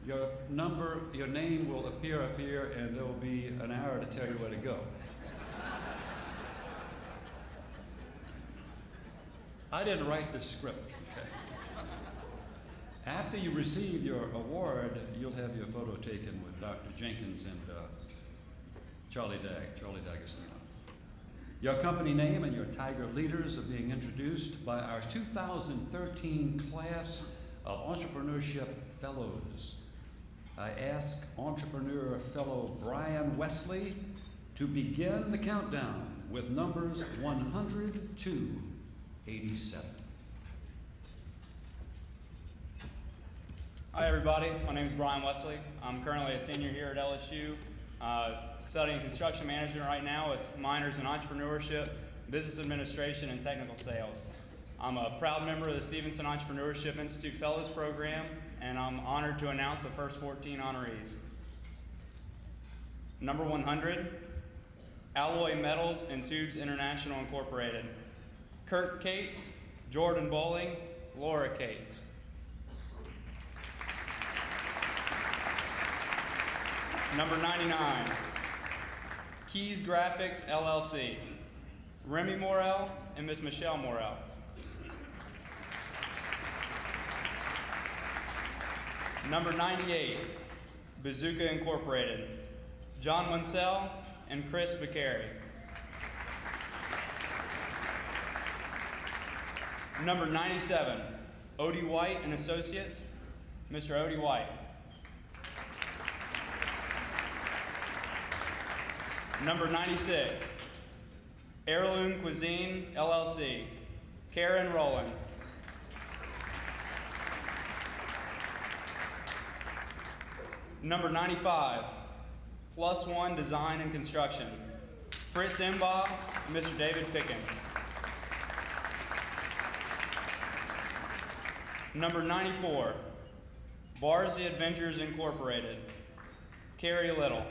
your name will appear up here, and there will be an arrow to tell you where to go. I didn't write the script. Okay? After you receive your award, you'll have your photo taken with Dr. Jenkins and Charlie D'Agostino. Your company name and your Tiger leaders are being introduced by our 2013 class of Entrepreneurship Fellows. I ask Entrepreneur Fellow Brian Wesley to begin the countdown with numbers 100 to 87. Hi everybody, my name is Brian Wesley. I'm currently a senior here at LSU, studying construction management right now with minors in entrepreneurship, business administration, and technical sales. I'm a proud member of the Stephenson Entrepreneurship Institute Fellows Program, and I'm honored to announce the first 14 honorees. Number 100, Alloy Metals and Tubes International Incorporated. Kurt Cates, Jordan Bowling, Laura Cates. Number 99, Keys Graphics LLC. Remy Morel and Miss Michelle Morel. Number 98, Bazooka Incorporated. John Munsell and Chris Vicari. Number 97, Odie White and Associates, Mr. Odie White. Number 96, Heirloom Cuisine LLC, Karen Rowland. Number 95, Plus One Design and Construction, Fritz Imbaugh and Mr. David Pickens. Number 94, Varsity Adventures Incorporated, Carrie Little.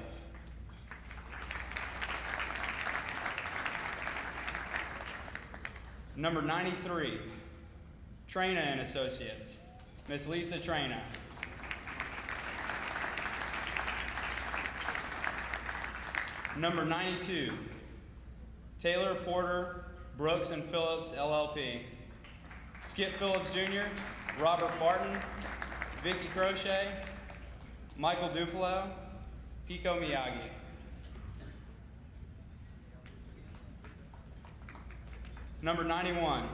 Number 93, Trina and Associates, Miss Lisa Trina. Number 92, Taylor Porter, Brooks and Phillips LLP, Skip Phillips Jr., Robert Barton, Vicky Crochet, Michael Dufalo, Pico Miyagi. Number 91,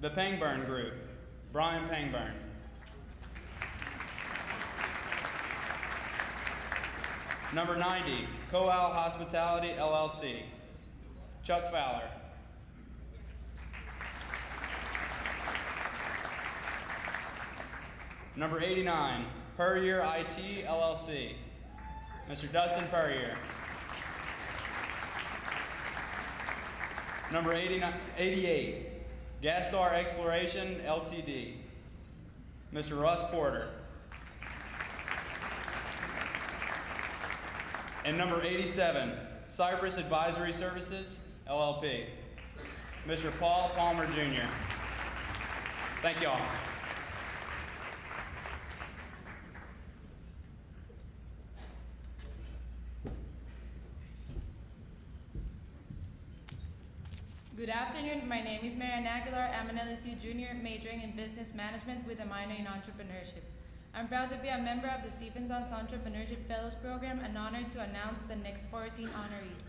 the Pangburn Group, Brian Pangburn. Number 90, Coal Hospitality LLC, Chuck Fowler. Number 89, Puryear IT LLC, Mr. Dustin Puryear. Number 88, Gastar Exploration Ltd, Mr. Russ Porter. And number 87, Cypress Advisory Services LLP, Mr. Paul Palmer Jr. Thank you all. Good afternoon, my name is Marianne Aguilar. I'm an LSU junior majoring in business management with a minor in entrepreneurship. I'm proud to be a member of the Stephenson's Entrepreneurship Fellows Program and honored to announce the next 14 honorees.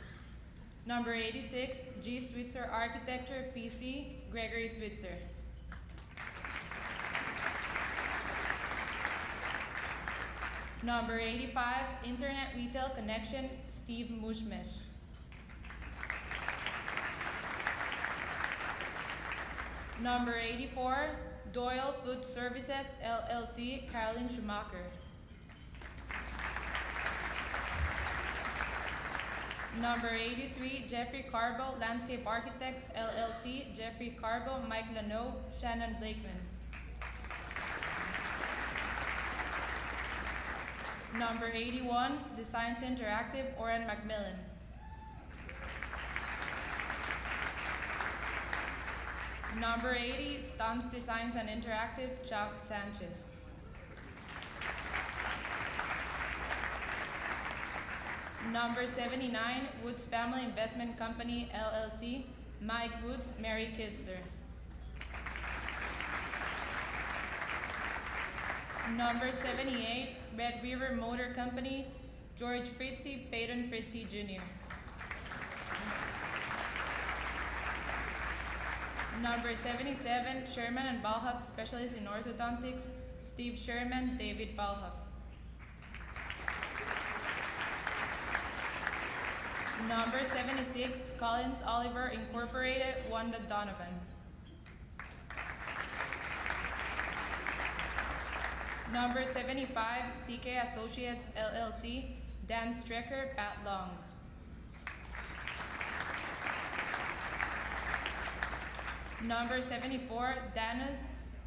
Number 86, G. Switzer Architecture, PC, Gregory Switzer. Number 85, Internet Retail Connection, Steve Mushmesh. Number 84, Doyle Food Services, LLC, Caroline Schumacher. Number 83, Jeffrey Carbo, Landscape Architects, LLC, Jeffrey Carbo, Mike Lano, Shannon Blakeman. Number 81, Designs Interactive, Oren McMillan. Number 80, Stunts Designs and Interactive, Chuck Sanchez. Number 79, Woods Family Investment Company, LLC, Mike Woods, Mary Kistler. Number 78, Red River Motor Company, George Fritzy, Peyton Fritzy Jr. Number 77, Sherman and Balhuff, Specialist in Orthodontics, Steve Sherman, David Balhuff. Number 76, Collins Oliver Incorporated, Wanda Donovan. Number 75, CK Associates LLC, Dan Strecker, Pat Long. Number 74, Danas,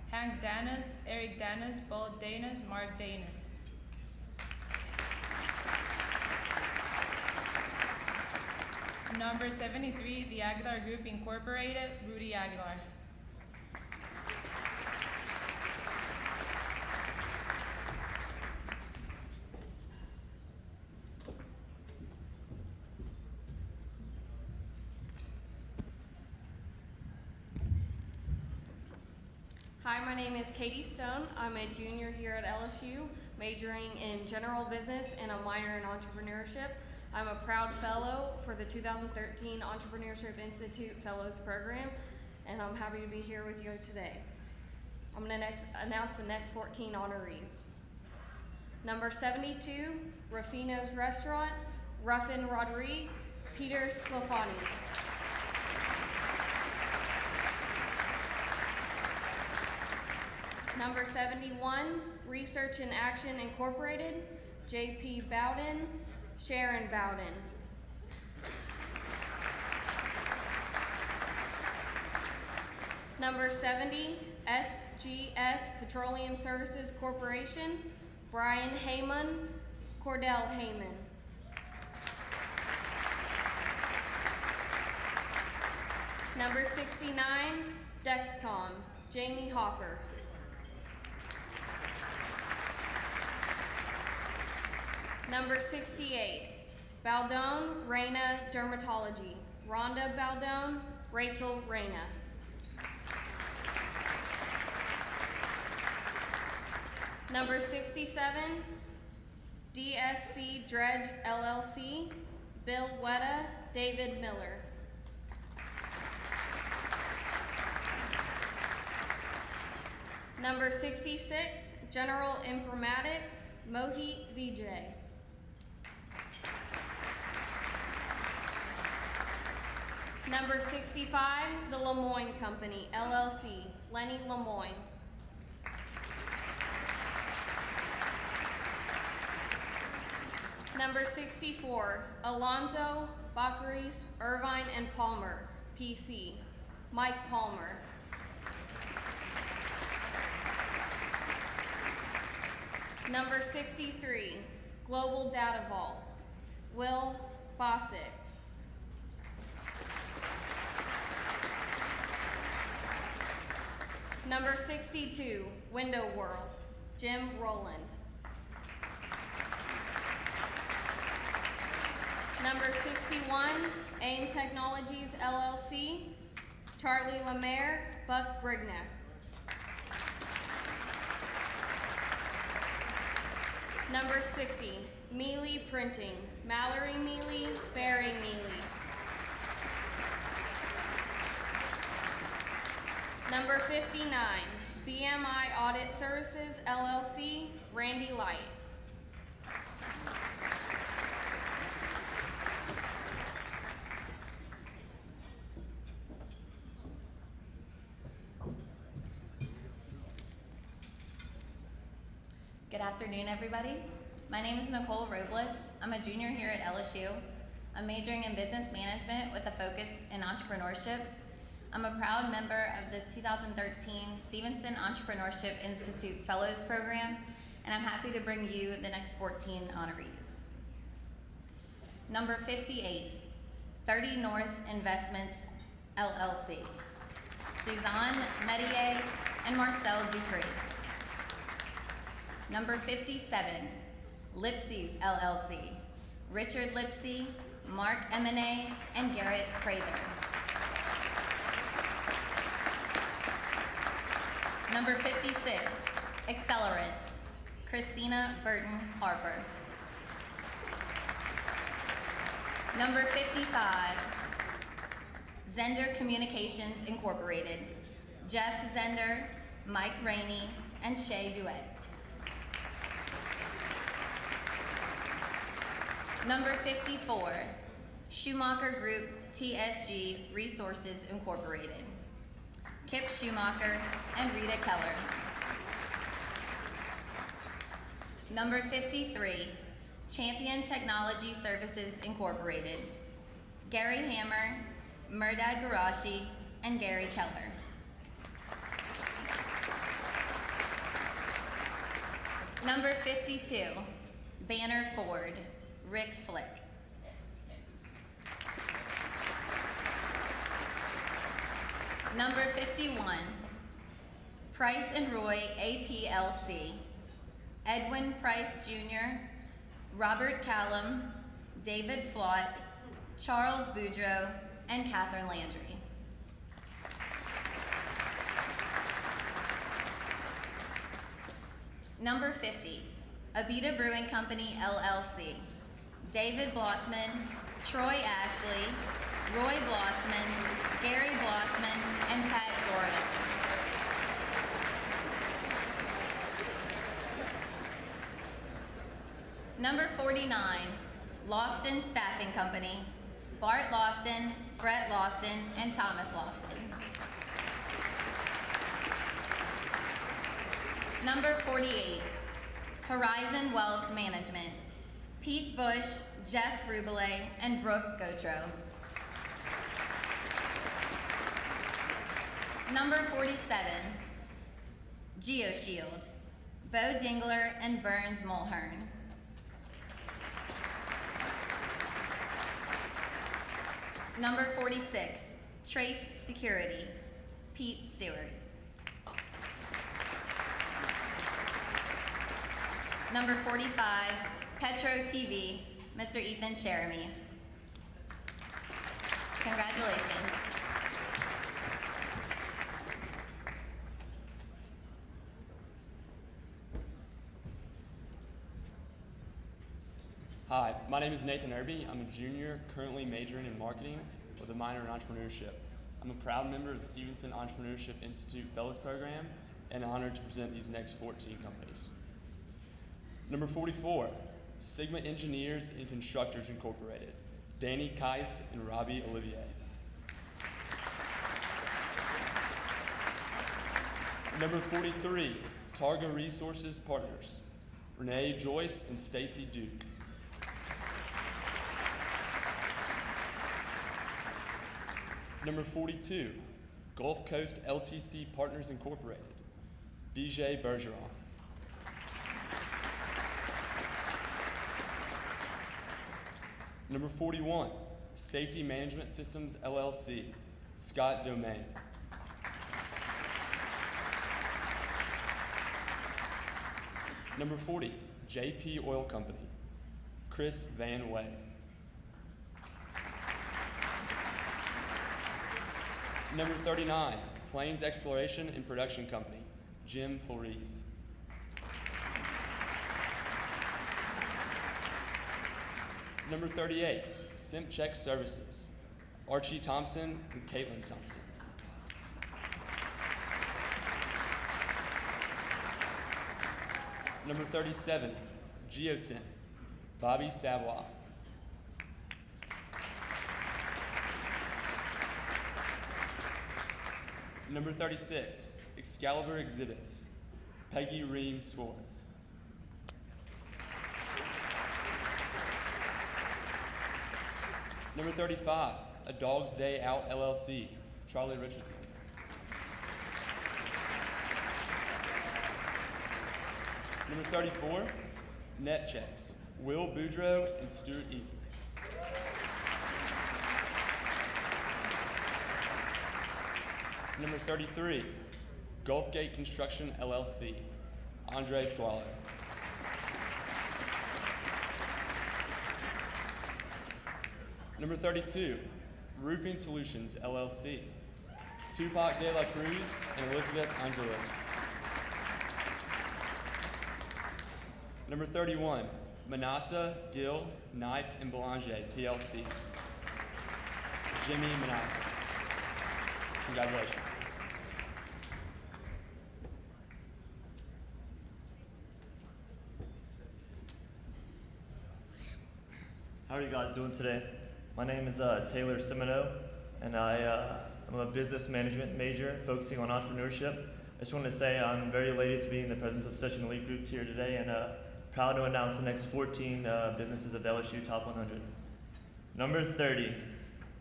Hank Danas, Eric Danas, Paul Danas, Mark Danas. Number 73, the Aguilar Group Incorporated, Rudy Aguilar. Hi, my name is Katie Stone. I'm a junior here at LSU, majoring in general business and a minor in entrepreneurship. I'm a proud fellow for the 2013 Entrepreneurship Institute Fellows Program, and I'm happy to be here with you today. I'm going to announce the next 14 honorees. Number 72, Ruffino's Restaurant, Ruffin Rodriguez, Peter Sclafani. Number 71, Research in Action Incorporated, J.P. Bowden, Sharon Bowden. Number 70, SGS Petroleum Services Corporation, Brian Heyman, Cordell Heyman. Number 69, Dexcom, Jamie Hopper. Number 68, Baldone Reyna Dermatology, Rhonda Baldone, Rachel Reyna. Number 67, DSC Dredge LLC, Bill Wetta, David Miller. Number 66, General Informatics, Mohit Vijay. Number 65, the Lemoyne Company, LLC, Lenny Lemoyne. Number 64, Alonzo, Baccaris, Irvine, and Palmer, PC, Mike Palmer. Number 63, Global Data Vault, Will Bossick. Number 62, Window World, Jim Rowland. Number 61, AIM Technologies LLC, Charlie Lemaire, Buck Brignac. Number 60, Mealy Printing, Mallory Mealy, Barry Mealy. Number 59, BMI Audit Services, LLC, Randy Light. Good afternoon, everybody. My name is Nicole Robles. I'm a junior here at LSU. I'm majoring in business management with a focus in entrepreneurship. I'm a proud member of the 2013 Stephenson Entrepreneurship Institute Fellows Program, and I'm happy to bring you the next 14 honorees. Number 58, 30 North Investments, LLC, Suzanne Medier and Marcel Dupree. Number 57, Lipsy's, LLC, Richard Lipsy, Mark Emine, and Garrett Prather. Number 56, Accelerant, Christina Burton Harper. Number 55, Zender Communications Incorporated. Jeff Zender, Mike Rainey, and Shay Duet. Number 54, Schumacher Group TSG Resources Incorporated. Kip Schumacher and Rita Keller. Number 53, Champion Technology Services Incorporated. Gary Hammer, Murdad Garashi, and Gary Keller. Number 52, Banner Ford, Rick Flick. Number 51, Price and Roy APLC. Edwin Price Jr., Robert Callum, David Flott, Charles Boudreau, and Catherine Landry. Number 50, Abita Brewing Company, LLC. David Blossman, Troy Ashley, Roy Blossman, Gary Blossman, and Pat Dorian. Number 49, Lofton Staffing Company. Bart Lofton, Brett Lofton, and Thomas Lofton. Number 48, Horizon Wealth Management. Pete Bush, Jeff Rubelet, and Brooke Gautreaux. Number 47, GeoShield. Bo Dingler and Burns Mulhern. Number 46, Trace Security. Pete Stewart. Number 45, Petro TV, Mr. Ethan Cheremy. Congratulations. Hi, my name is Nathan Irby. I'm a junior, currently majoring in marketing with a minor in entrepreneurship. I'm a proud member of the Stephenson Entrepreneurship Institute Fellows Program and honored to present these next 14 companies. Number 44, Sigma Engineers and Constructors Incorporated. Danny Keiss and Robbie Olivier. Number 43, Targa Resources Partners. Renee Joyce and Stacy Duke. Number 42, Gulf Coast LTC Partners Incorporated. BJ Bergeron. Number 41, Safety Management Systems LLC, Scott Domain. Number 40, JP Oil Company, Chris Van Way. Number 39, Plains Exploration and Production Company, Jim Flores. Number 38, Simp Check Services, Archie Thompson and Caitlin Thompson. Number 37, Geosyn, Bobby Savoy. Number 36, Excalibur Exhibits, Peggy Ream Swartz. Number 35, A Dog's Day Out LLC, Charlie Richardson. Number 34, Net Checks, Will Boudreau and Stuart Eaton. Number 33, Gulfgate Construction LLC, Andre Swallow. Number 32, Roofing Solutions LLC, Tupac De La Cruz and Elizabeth Angelos. Number 31, Manassa, Gill, Knight, and Belanger, PLC. Jimmy Manassa. Congratulations. How are you guys doing today? My name is Taylor Simino, and I'm a business management major focusing on entrepreneurship. I just wanted to say I'm very elated to be in the presence of such an elite group here today, and proud to announce the next 14 businesses of LSU Top 100. Number 30,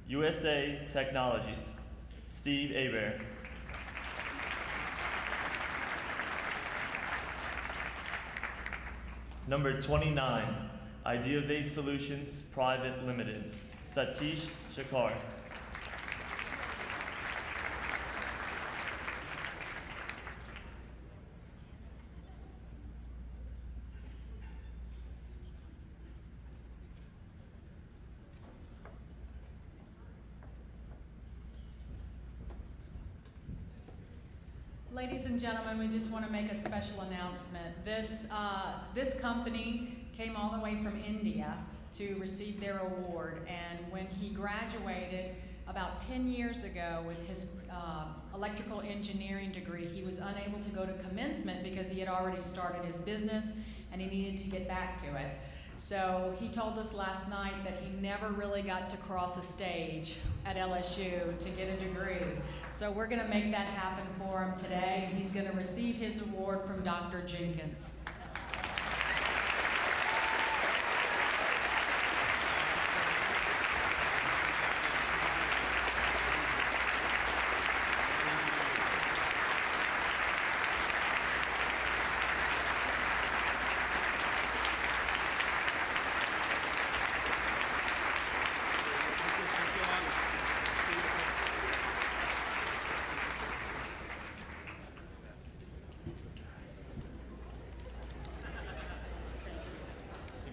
USA Technologies, Steve Hebert. Number 29, Ideavate Solutions Private Limited, Satish Shakar. Ladies and gentlemen, we just want to make a special announcement. This company came all the way from India to receive their award, and when he graduated about 10 years ago with his electrical engineering degree, he was unable to go to commencement because he had already started his business and he needed to get back to it. So he told us last night that he never really got to cross a stage at LSU to get a degree. So we're going to make that happen for him today. He's going to receive his award from Dr. Jenkins.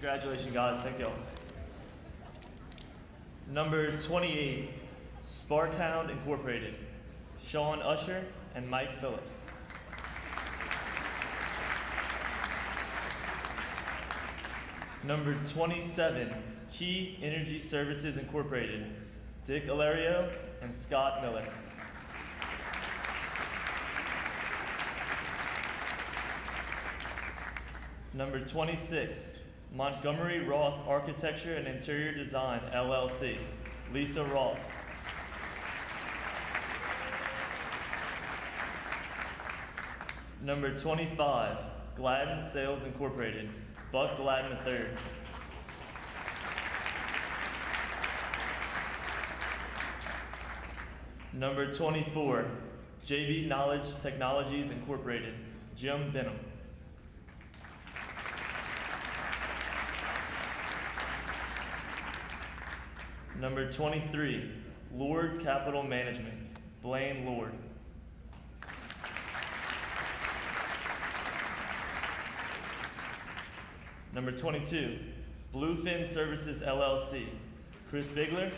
Congratulations, guys. Thank y'all. Number 28, Sparkhound Incorporated, Sean Usher and Mike Phillips. Number 27, Key Energy Services Incorporated, Dick Alario and Scott Miller. Number 26, Montgomery Roth Architecture and Interior Design, LLC, Lisa Roth. Number 25, Gladden Sales Incorporated, Buck Gladden III. Number 24, JB Knowledge Technologies Incorporated, Jim Benham. Number 23, Lord Capital Management, Blaine Lord. Number 22, Bluefin Services LLC, Chris Bigler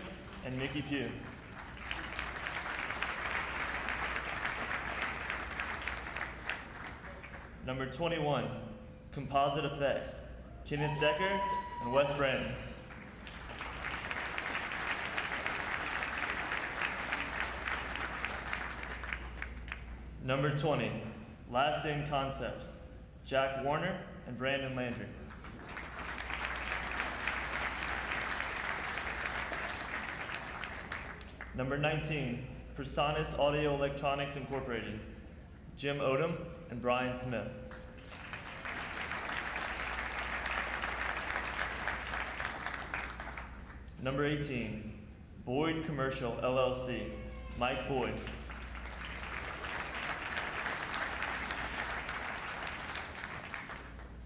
and Mickey Pugh. Number 21, Composite Effects, Kenneth Decker and Wes Brandon. Number 20, Last In Concepts, Jack Warner and Brandon Landry. Number 19, Personas Audio Electronics Incorporated, Jim Odom and Brian Smith. Number 18, Boyd Commercial LLC, Mike Boyd.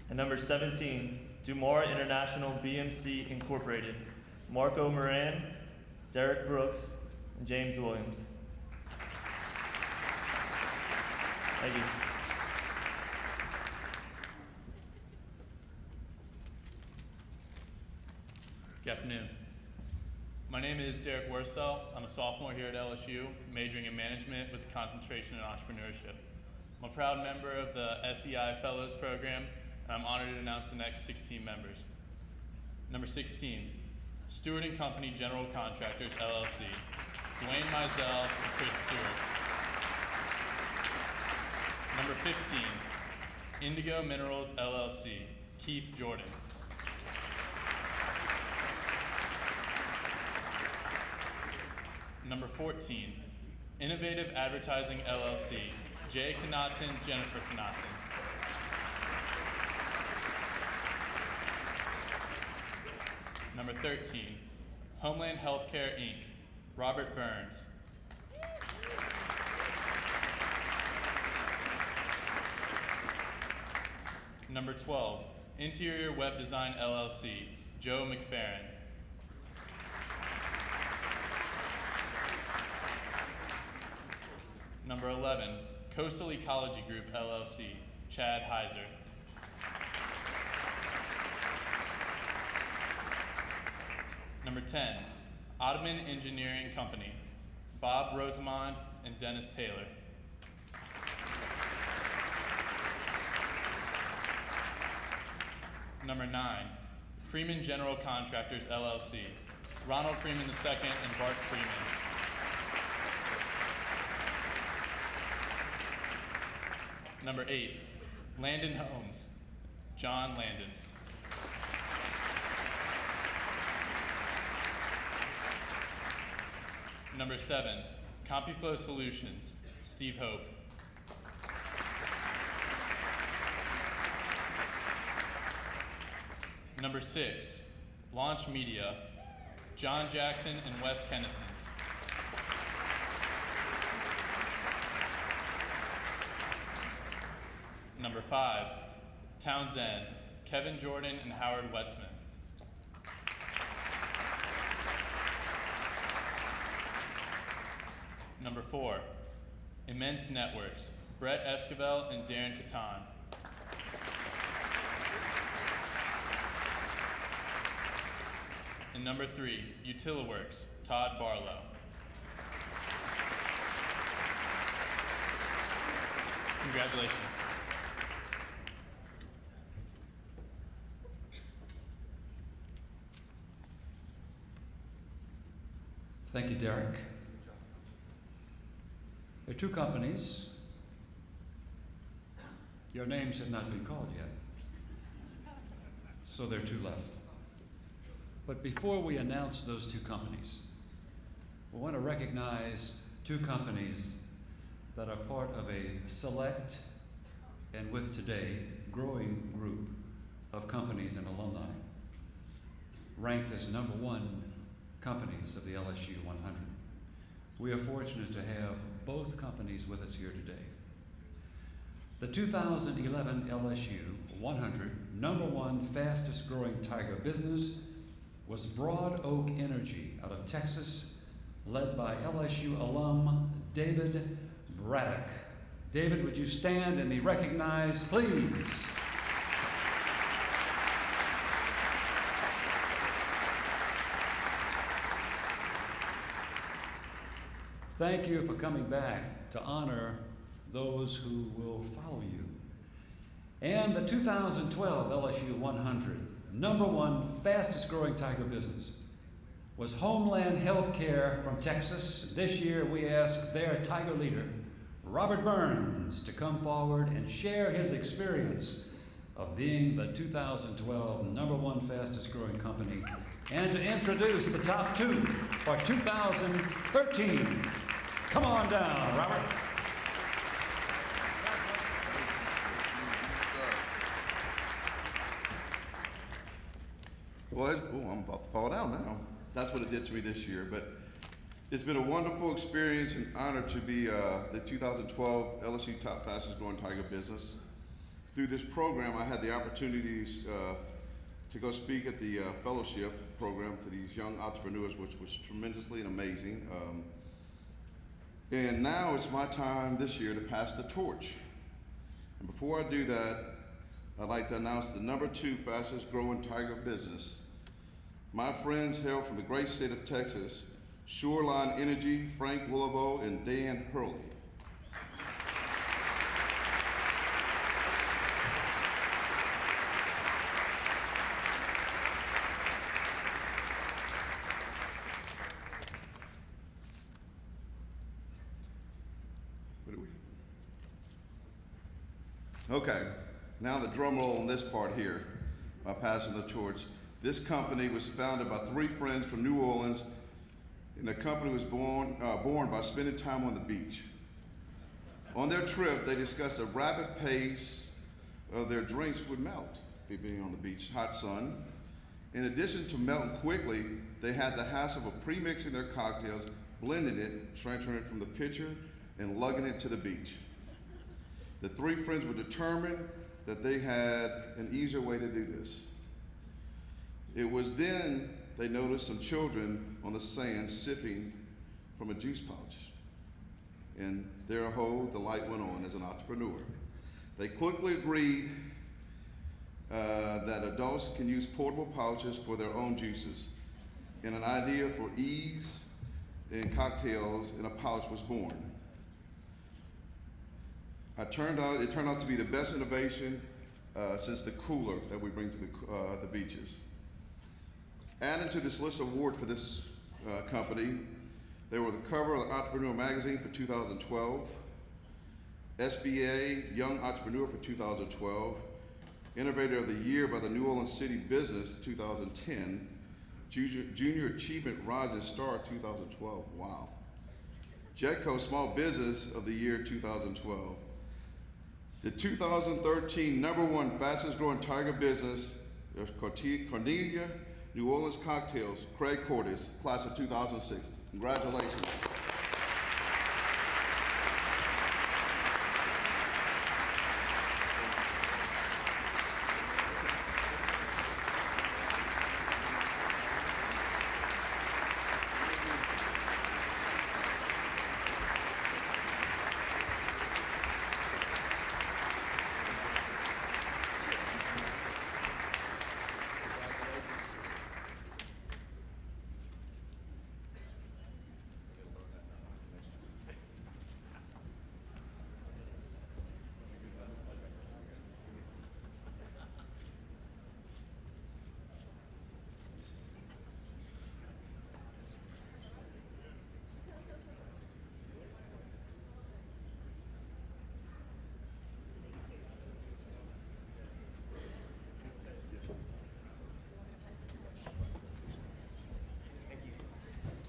And number 17, Dumar International BMC Incorporated, Marco Moran, Derek Brooks, and James Williams. Thank you. Good afternoon. My name is Derek Worsell. I'm a sophomore here at LSU, majoring in management with a concentration in entrepreneurship. I'm a proud member of the SEI Fellows Program, and I'm honored to announce the next 16 members. Number 16, Stewart & Company General Contractors, LLC, Dwayne Mizell and Chris Stewart. Number 15, Indigo Minerals, LLC, Keith Jordan. Number 14, Innovative Advertising, LLC, Jay Connaughton, Jennifer Connaughton. Number 13, Homeland Healthcare, Inc., Robert Burns. Number 12, Interior Web Design, LLC, Joe McFerrin. Number 11, Coastal Ecology Group, LLC, Chad Heiser. Number 10, Ottoman Engineering Company, Bob Rosamond and Dennis Taylor. Number 9, Freeman General Contractors, LLC, Ronald Freeman II and Bart Freeman. Number 8, Landon Homes, John Landon. Number 7, CompuFlow Solutions, Steve Hope. Number 6, Launch Media, John Jackson and Wes Kennison. Number 5, Townsend, Kevin Jordan and Howard Wetzman. Number 4, Immense Networks, Brett Esquivel and Darren Catan. And number 3, Utiliworks, Todd Barlow. Congratulations. Thank you, Derek. There are two companies. Your names have not been called yet, so there are two left. But before we announce those two companies, we want to recognize two companies that are part of a select and with today growing group of companies and alumni ranked as #1 companies of the LSU 100. We are fortunate to have both companies with us here today. The 2011 LSU 100 #1 fastest growing tiger business was Broad Oak Energy out of Texas, led by LSU alum David Braddock. David, would you stand and be recognized, please? Thank you for coming back to honor those who will follow you. And the 2012 LSU 100 #1 fastest growing tiger business was Homeland Healthcare from Texas. This year we asked their tiger leader, Robert Burns, to come forward and share his experience of being the 2012 #1 fastest growing company and to introduce the top two for 2013. Come on down, Robert. Well, I'm about to fall down now. That's what it did to me this year. But it's been a wonderful experience and honor to be the 2012 LSU Top Fastest Growing Tiger Business. Through this program, I had the opportunities to go speak at the fellowship program to these young entrepreneurs, which was tremendously and amazing. And now it's my time this year to pass the torch. And before I do that, I'd like to announce the #2 fastest growing tiger business. My friends hail from the great state of Texas, Shoreline Energy, Frank Willabo, and Dan Hurley. What do we? Okay, now the drum roll on this part here, by passing the torch. This company was founded by 3 friends from New Orleans, and the company was born by spending time on the beach. On their trip, they discussed a rapid pace of their drinks would melt, being on the beach, hot sun. In addition to melting quickly, they had the hassle of pre-mixing their cocktails, blending it, transferring it from the pitcher, and lugging it to the beach. The 3 friends were determined that they had an easier way to do this. It was then they noticed some children on the sand sipping from a juice pouch. And thereho, the light went on as an entrepreneur. They quickly agreed that adults can use portable pouches for their own juices. And an idea for ease in cocktails in a pouch was born. It turned out to be the best innovation since the cooler that we bring to the beaches. Added to this list of awards for this company, they were the cover of the Entrepreneur magazine for 2012, SBA Young Entrepreneur for 2012, Innovator of the Year by the New Orleans City Business 2010, Junior Achievement Rising Star 2012, wow. Jetco Small Business of the Year 2012. The 2013 #1 fastest growing Tiger business is Cornelia New Orleans Cocktails, Craig Cordes, class of 2006. Congratulations.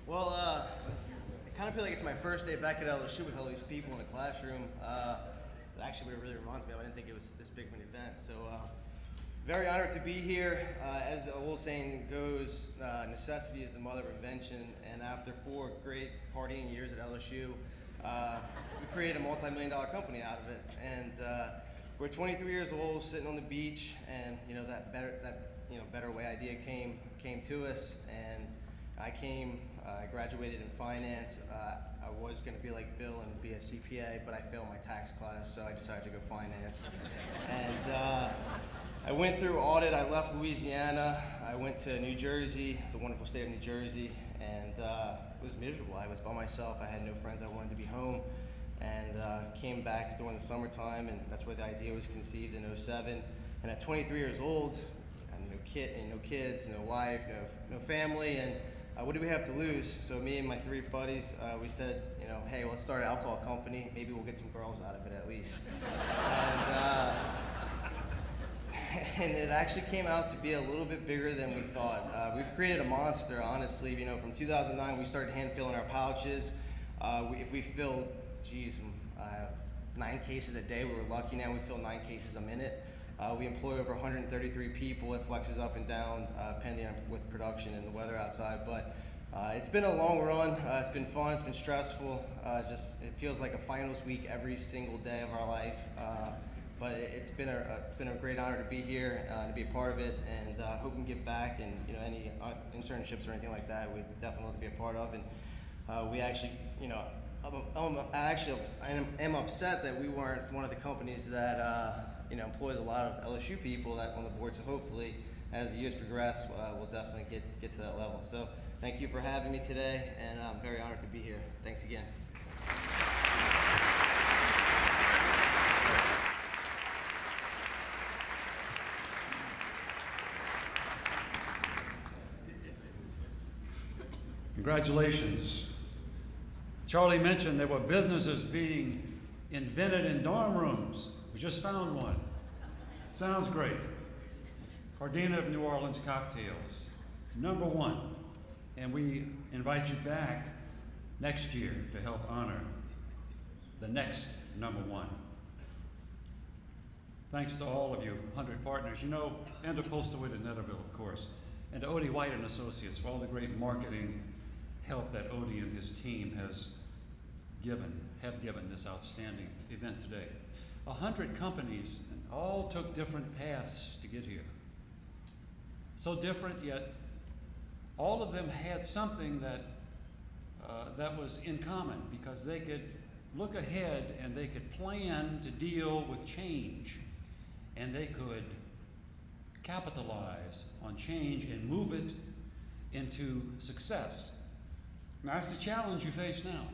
Well, I kind of feel like it's my first day back at LSU with all these people in the classroom. It's actually what it really reminds me of. I didn't think it was this big of an event. So very honored to be here. As the old saying goes, necessity is the mother of invention. And after 4 great partying years at LSU, we created a multi-million-dollar company out of it. And we're 23 years old, sitting on the beach, and that better way idea came to us. And I graduated in finance. I was going to be like Bill and be a CPA, but I failed my tax class, so I decided to go finance. And I went through audit. I left Louisiana. I went to New Jersey, the wonderful state of New Jersey, and it was miserable. I was by myself. I had no friends. I wanted to be home, and came back during the summertime, and that's where the idea was conceived in '07. And at 23 years old, I had no kids, no wife, no family, and what do we have to lose? So me and my 3 buddies, we said, hey, let's start an alcohol company. Maybe we'll get some girls out of it at least. And it actually came out to be a little bit bigger than we thought. We created a monster, honestly. From 2009, we started hand filling our pouches. If we filled, 9 cases a day, we were lucky. Now we fill 9 cases a minute. We employ over 133 people. It flexes up and down depending on with production and the weather outside. But it's been a long run. It's been fun. It's been stressful. It feels like a finals week every single day of our life. But it's been a great honor to be here, to be a part of it, and hope we can give back. And any internships or anything like that, we definitely want to be a part of. And we actually, I am upset that we weren't one of the companies that employs a lot of LSU people that on the board. So hopefully, as the years progress, we'll definitely get to that level. So thank you for having me today, and I'm very honored to be here. Thanks again. Congratulations. Charlie mentioned there were businesses being invented in dorm rooms. We just found one. Sounds great. Cardina of New Orleans cocktails, #1. And we invite you back next year to help honor the next #1. Thanks to all of you, 100 partners, you know, and to Postalwood and Netterville, of course, and to Odie White and Associates for all the great marketing help that Odie and his team have given this outstanding event today. 100 companies, and all took different paths to get here. So different, yet all of them had something that was in common, because they could look ahead and they could plan to deal with change, and they could capitalize on change and move it into success. Now, that's the challenge you face now,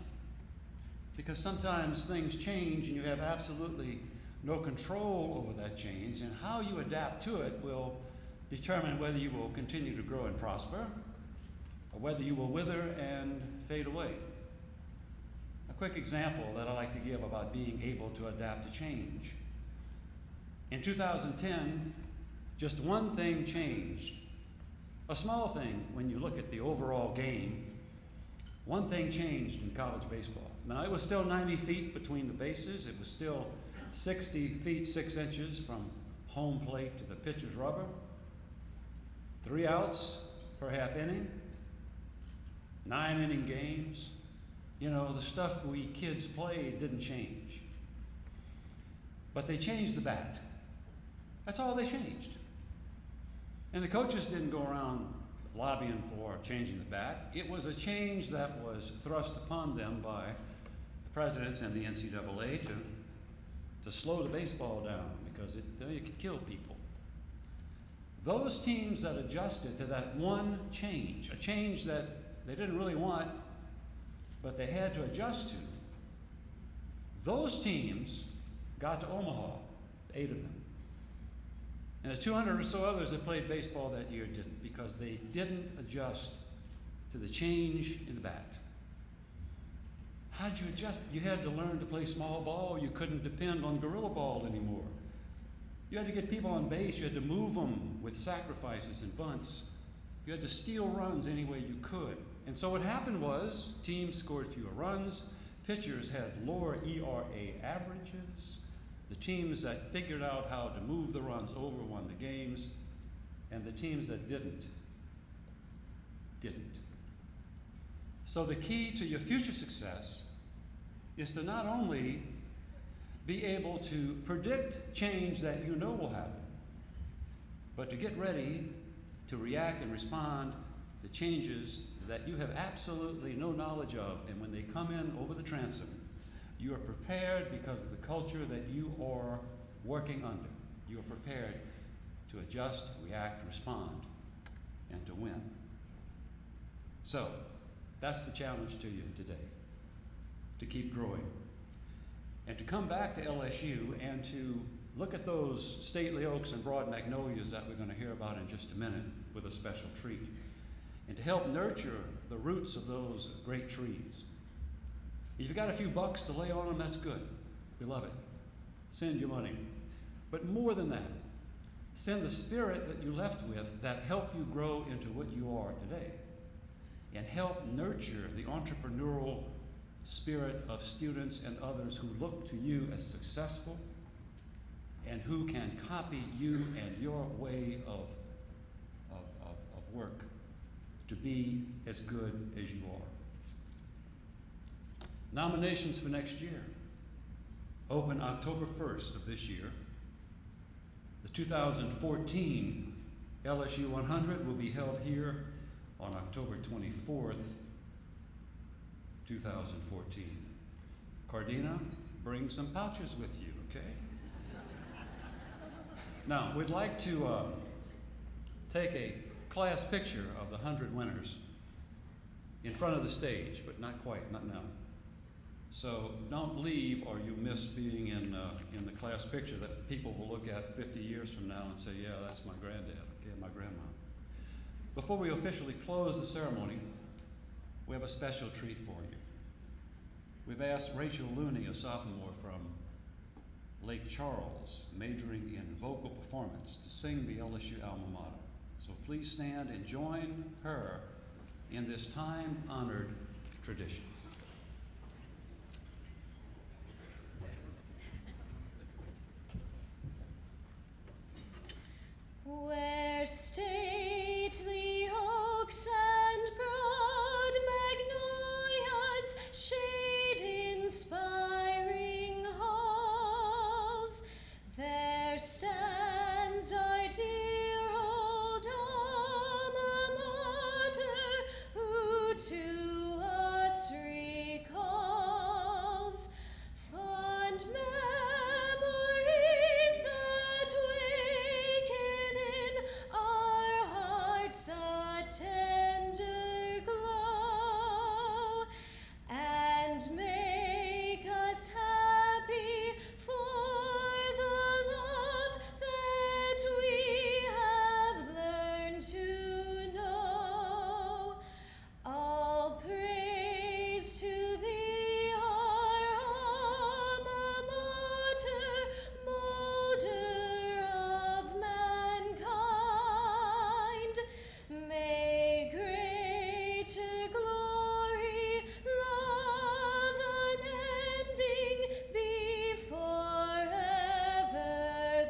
because sometimes things change and you have absolutely no control over that change, and how you adapt to it will determine whether you will continue to grow and prosper, or whether you will wither and fade away. A quick example that I like to give about being able to adapt to change. In 2010, just one thing changed. A small thing when you look at the overall game. One thing changed in college baseball. Now, it was still 90 feet between the bases. It was still 60 feet 6 inches from home plate to the pitcher's rubber. 3 outs per half inning. 9-inning games. You know, the stuff we kids played didn't change. But they changed the bat. That's all they changed. And the coaches didn't go around lobbying for changing the bat. It was a change that was thrust upon them by the presidents and the NCAA to slow the baseball down, because it could kill people. Those teams that adjusted to that one change, a change that they didn't really want, but they had to adjust to, those teams got to Omaha, 8 of them. And the 200 or so others that played baseball that year didn't, because they didn't adjust to the change in the bat. How'd you adjust? You had to learn to play small ball. You couldn't depend on gorilla ball anymore. You had to get people on base. You had to move them with sacrifices and bunts. You had to steal runs any way you could. And so what happened was teams scored fewer runs. Pitchers had lower ERA averages. The teams that figured out how to move the runs over won the games, and the teams that didn't. So the key to your future success is to not only be able to predict change that you know will happen, but to get ready to react and respond to changes that you have absolutely no knowledge of, and when they come in over the transom, you are prepared because of the culture that you are working under. You are prepared to adjust, react, respond, and to win. So, that's the challenge to you today, to keep growing. And to come back to LSU and to look at those stately oaks and broad magnolias that we're going to hear about in just a minute with a special treat. And to help nurture the roots of those great trees. If you've got a few bucks to lay on them, that's good. We love it. Send your money. But more than that, send the spirit that you left with that helped you grow into what you are today. And help nurture the entrepreneurial spirit of students and others who look to you as successful and who can copy you and your way of work to be as good as you are. Nominations for next year open October 1st of this year. The 2014 LSU 100 will be held here on October 24th, 2014. Cardina, bring some pouches with you, okay? Now, we'd like to take a class picture of the 100 winners in front of the stage, but not quite, not now. So don't leave or you miss being in the class picture that people will look at 50 years from now and say, yeah, that's my granddad, yeah, my grandma. Before we officially close the ceremony, we have a special treat for you. we've asked Rachel Looney, a sophomore from Lake Charles, majoring in vocal performance, to sing the LSU alma mater. So please stand and join her in this time-honored tradition. Where stately oaks and broad magnolias shade inspiring halls, there stands our dear old alma mater, who to us recalls fond memories that waken in our hearts a tender glow, and make us happy for the love that we have learned to know. All praise to thee, our alma mater, molder of mankind. May greater glory, love unending, be forever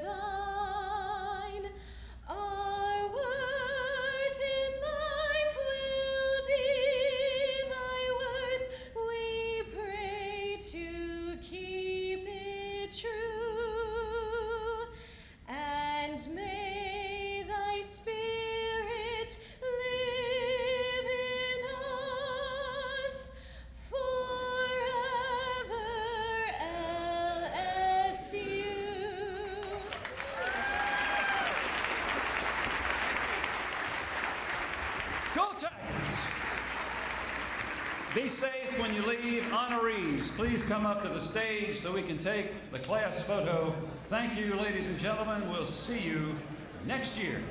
thine. Our worth in life will be thy worth. We pray to keep it true, and may thy spirit live in us forever, LSU. Go Tigers! Be safe when you leave. Honorees, please come up to the stage so we can take the class photo. Thank you, ladies and gentlemen. We'll see you next year.